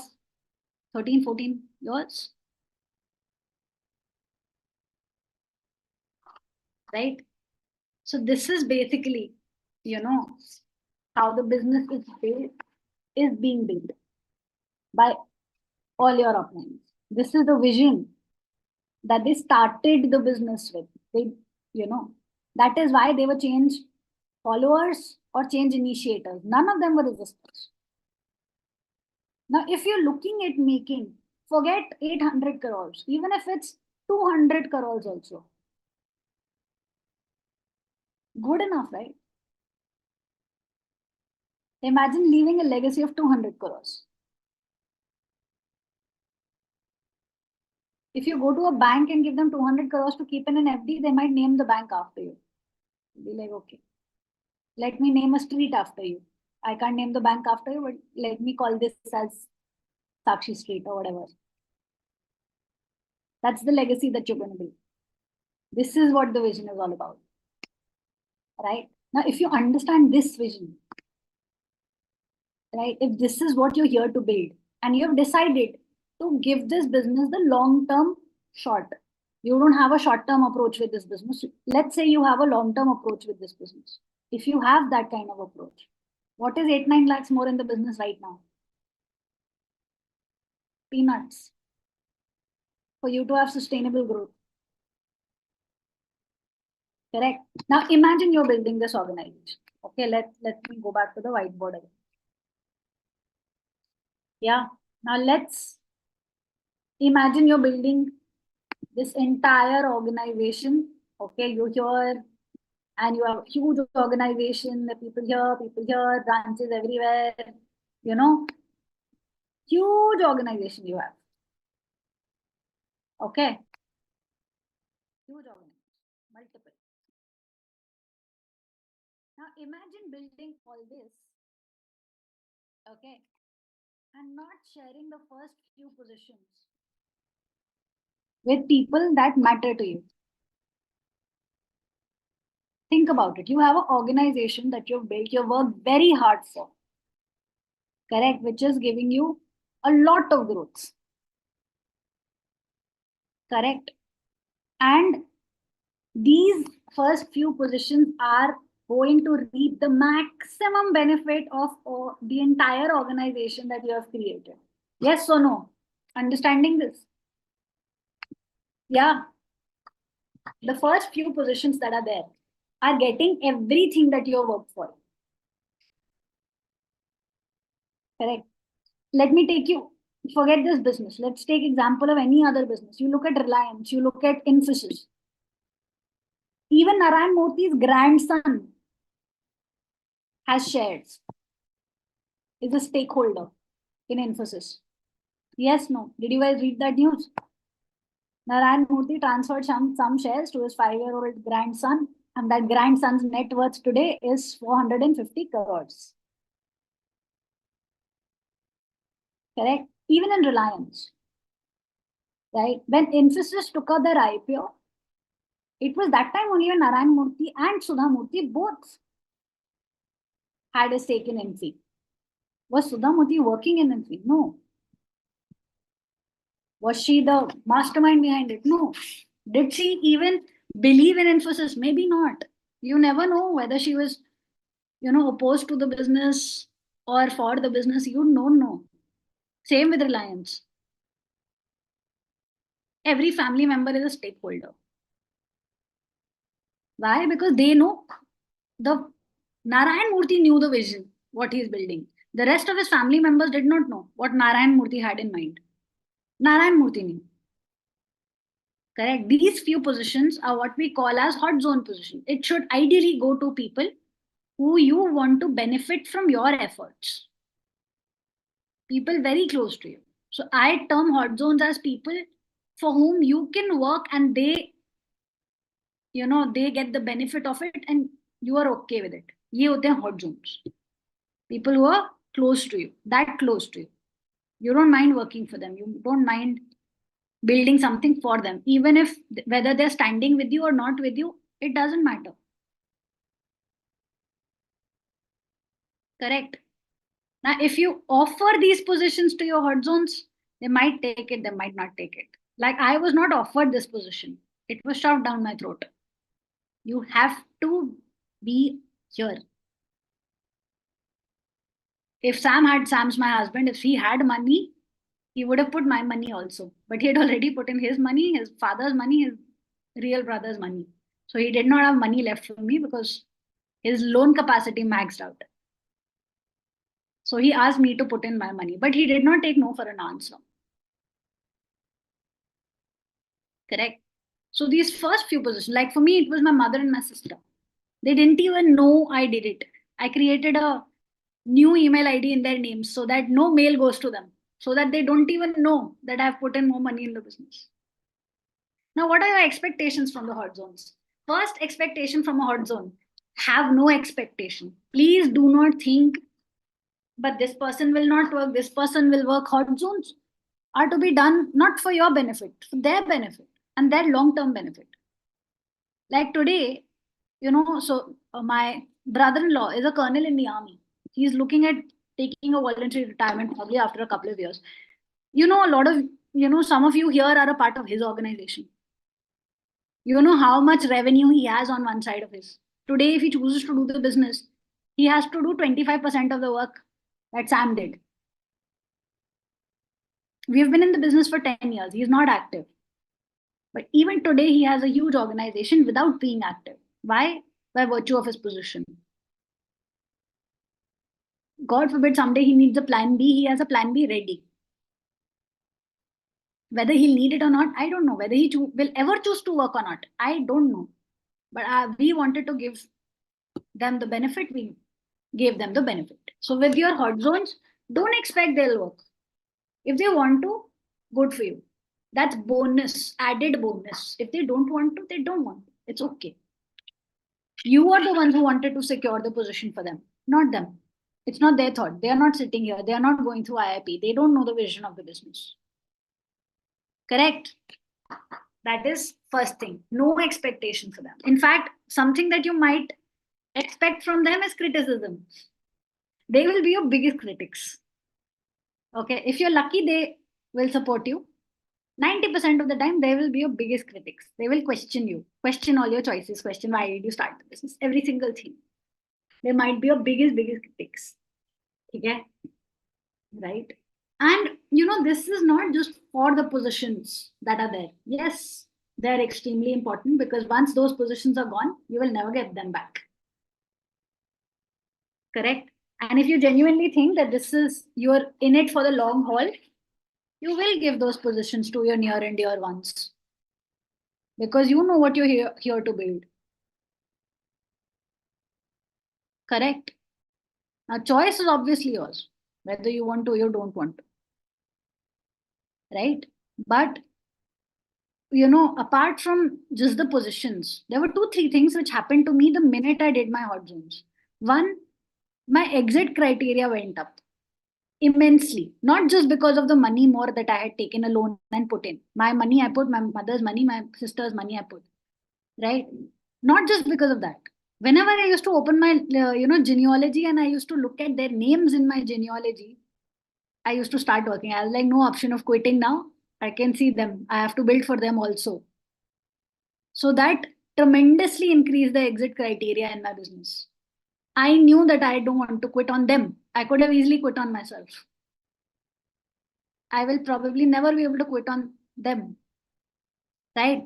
13, 14 years. Right? So this is basically, how the business is built, is being built by all your upliners. This is the vision that they started the business with. They, that is why they were change followers or change initiators. None of them were resistors. Now, if you're looking at making, forget 800 crores, even if it's 200 crores also. Good enough, right? Imagine leaving a legacy of 200 crores. If you go to a bank and give them 200 crores to keep in an FD, they might name the bank after you. Be like, okay, let me name a street after you. I can't name the bank after you, but let me call this as Sakshi Street or whatever. That's the legacy that you're going to build. This is what the vision is all about. Right? Now, if you understand this vision, right, if this is what you're here to build, and you have decided to give this business the long-term shot, you don't have a short-term approach with this business. Let's say you have a long-term approach with this business. If you have that kind of approach, what is 8-9 lakhs more in the business right now? Peanuts. For you to have sustainable growth. Correct. Now imagine you're building this organization. Okay, let me go back to the whiteboard again. Yeah. Now let's imagine you're building this entire organization. Okay, you're here and you have a huge organization, the people here, branches everywhere, huge organization you have. Okay. Huge organization, multiple. Now imagine building all this, okay, and not sharing the first few positions with people that matter to you. Think about it. You have an organization that you've built, you've worked very hard for, correct, which is giving you a lot of growth, correct? And these first few positions are going to reap the maximum benefit of the entire organization that you have created. Yes or no? Understanding this? Yeah. The first few positions that are there are getting everything that you have worked for. Correct. Let me take you, forget this business. Let's take example of any other business. You look at Reliance, you look at Infosys. Even Narayan Murthy's grandson has shares, is a stakeholder in Infosys. Yes, no. Did you guys read that news? Narayan Murthy transferred some shares to his 5-year-old grandson, and that grandson's net worth today is 450 crores. Correct? Even in Reliance. Right? When Infosys took out their IPO, it was that time only when Narayan Murthy and Sudha Murthy both had a stake in Infy. Was Sudha Murthy working in Infy? No. Was she the mastermind behind it? No. Did she even believe in Infosys? Maybe not. You never know whether she was, opposed to the business or for the business. You don't know. Same with Reliance. Every family member is a stakeholder. Why? Because they know the Narayan Murthy knew the vision, what he is building. The rest of his family members did not know what Narayan Murthy had in mind. Narayan Murthy knew. Correct. These few positions are what we call as hot zone position. It should ideally go to people who you want to benefit from your efforts. People very close to you. So I term hot zones as people for whom you can work and they get the benefit of it and you are okay with it. Ye hote hain hot zones. People who are close to you, that close to you. You don't mind working for them. You don't mind building something for them. Even if whether they're standing with you or not with you, it doesn't matter. Correct. Now, if you offer these positions to your hot zones, they might take it, they might not take it. Like I was not offered this position. It was shoved down my throat. You have to be here. If Sam's my husband, if he had money, he would have put my money also. But he had already put in his money, his father's money, his real brother's money. So he did not have money left for me because his loan capacity maxed out. So he asked me to put in my money, but he did not take no for an answer. Correct? So these first few positions, like for me, it was my mother and my sister. They didn't even know I did it. I created a new email ID in their names so that no mail goes to them, so that they don't even know that I've put in more money in the business. Now, what are your expectations from the hot zones? First expectation from a hot zone, have no expectation. Please do not think, but this person will not work, this person will work. Hot zones are to be done not for your benefit, for their benefit and their long-term benefit. Like today, so my brother-in-law is a colonel in the army. He's looking at taking a voluntary retirement probably after a couple of years. A lot of, some of you here are a part of his organization. You know how much revenue he has on one side of his. Today, if he chooses to do the business, he has to do 25% of the work that Sam did. We've been in the business for 10 years. He's not active. But even today, he has a huge organization without being active. Why? By virtue of his position. God forbid someday he needs a plan B, he has a plan B ready. Whether he'll need it or not, I don't know. Whether he will ever choose to work or not, I don't know. But we wanted to give them the benefit, we gave them the benefit. So with your hot zones, don't expect they'll work. If they want to, good for you. That's bonus, added bonus. If they don't want to, they don't want to. It's okay. You are the ones who wanted to secure the position for them, not them. It's not their thought. They are not sitting here. They are not going through IIP. They don't know the vision of the business. Correct? That is first thing. No expectation for them. In fact, something that you might expect from them is criticism. They will be your biggest critics. Okay, if you're lucky, they will support you. 90% of the time, they will be your biggest critics. They will question you, question all your choices, question why did you start the business, every single thing. They might be your biggest critics. Okay, right? And this is not just for the positions that are there. Yes, they're extremely important because once those positions are gone, you will never get them back. Correct? And if you genuinely think that you're in it for the long haul, you will give those positions to your near and dear ones. Because you know what you're here to build. Correct? Now, choice is obviously yours, whether you want to or you don't want to. Right? But, apart from just the positions, there were 2-3 things which happened to me the minute I did my hot zones. One, my exit criteria went up immensely, not just because of the money more that I had taken a loan and put in. My money I put, my mother's money, my sister's money I put, right? Not just because of that. Whenever I used to open my, genealogy and I used to look at their names in my genealogy, I used to start working. I was like, no option of quitting now. I can see them. I have to build for them also. So that tremendously increased the exit criteria in my business. I knew that I don't want to quit on them. I could have easily quit on myself. I will probably never be able to quit on them. Right?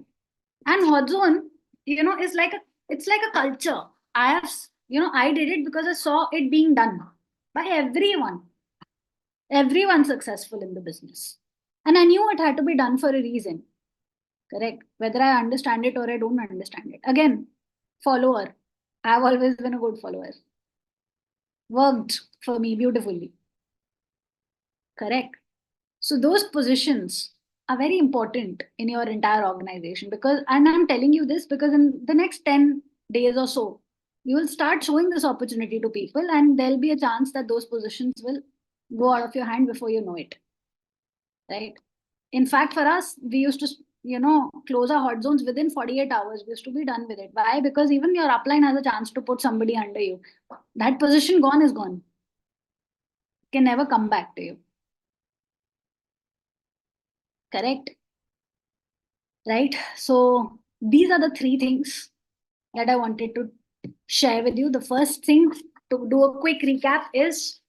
And hot zone, is like it's like a culture. I did it because I saw it being done by everyone. Everyone successful in the business. And I knew it had to be done for a reason. Correct? Whether I understand it or I don't understand it. Again, follower. I've always been a good follower. Worked for me beautifully. Correct? So those positions are very important in your entire organization and I'm telling you this because in the next 10 days or so, you will start showing this opportunity to people and there'll be a chance that those positions will go out of your hand before you know it. Right? In fact, for us, we used to, close our hot zones within 48 hours. We used to be done with it. Why? Because even your upline has a chance to put somebody under you. That position gone is gone. It can never come back to you. Correct? Right? So these are the 3 things that I wanted to share with you. The first thing, to do a quick recap, is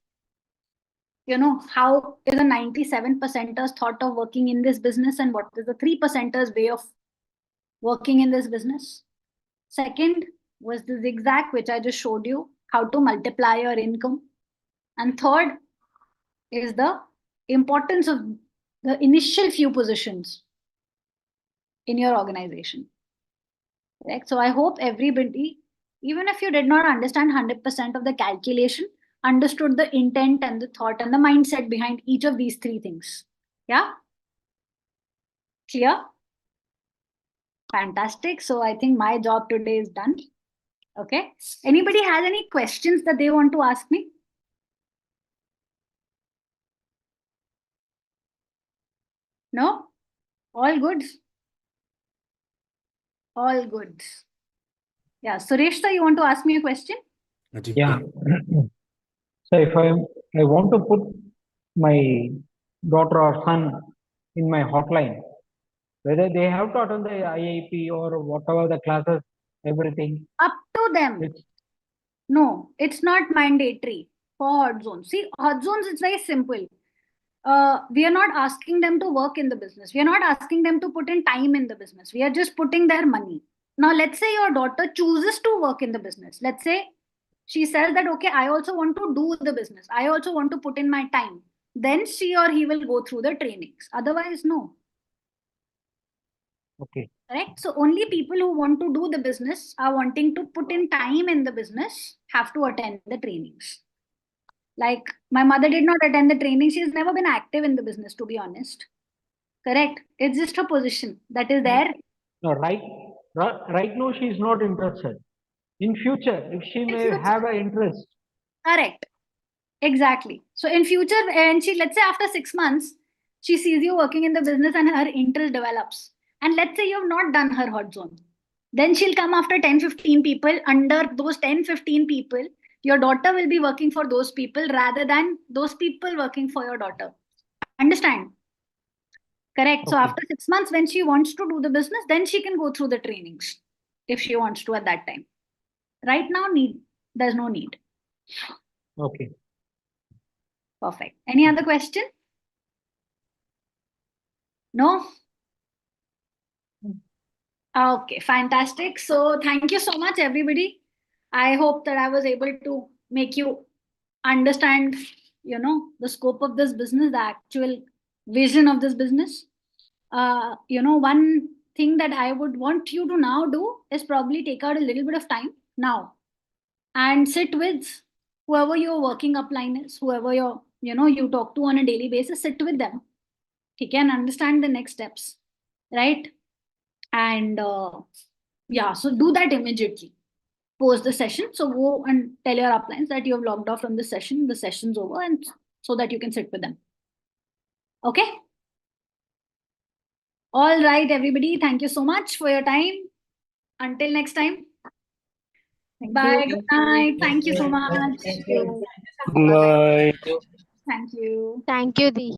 how is a 97%er's thought of working in this business and what is the 3%er's way of working in this business. Second was the zigzag, which I just showed you, how to multiply your income. And third is the importance of the initial few positions in your organization. Correct? So I hope everybody, even if you did not understand 100% of the calculation, understood the intent and the thought and the mindset behind each of these three things. Yeah? Clear? Fantastic. So I think my job today is done. Okay. Anybody has any questions that they want to ask me? No? All good? All good. Yeah. Suresh, sir, you want to ask me a question? Yeah. So if I want to put my daughter or son in my hotline, whether they have to attend the IIP or whatever the classes, everything. Up to them. No, it's not mandatory for hot zones. See, hot zones, it's very simple. We are not asking them to work in the business. We are not asking them to put in time in the business. We are just putting their money. Now, let's say your daughter chooses to work in the business. Let's say she says that, okay, I also want to do the business. I also want to put in my time. Then she or he will go through the trainings. Otherwise, no. Okay. Correct? So only people who want to do the business, are wanting to put in time in the business, have to attend the trainings. Like my mother did not attend the training. She's never been active in the business, to be honest. Correct? It's just a position that is there. No, right now she is not interested. In future, if she may have an interest. Correct. Exactly. So in future, and let's say after 6 months, she sees you working in the business and her interest develops. And let's say you have not done her hot zone. Then she'll come after 10-15 people. Under those 10-15 people, your daughter will be working for those people rather than those people working for your daughter. Understand? Correct. Okay. So after 6 months, when she wants to do the business, then she can go through the trainings if she wants to at that time. Right now, there's no need. Okay. Perfect. Any other question? No? Okay, fantastic. So thank you so much, everybody. I hope that I was able to make you understand, the scope of this business, the actual vision of this business. One thing that I would want you to now do is probably take out a little bit of time now and sit with whoever your working upline is, whoever you talk to on a daily basis, sit with them. He can understand the next steps, right? And yeah, so do that immediately post the session. So go and tell your uplines that you have logged off from the session's over, and so that you can sit with them. Okay. All right, everybody. Thank you so much for your time. Until next time. Bye. Good night. Thank you so much. Good night. Thank you. Thank you, Dee.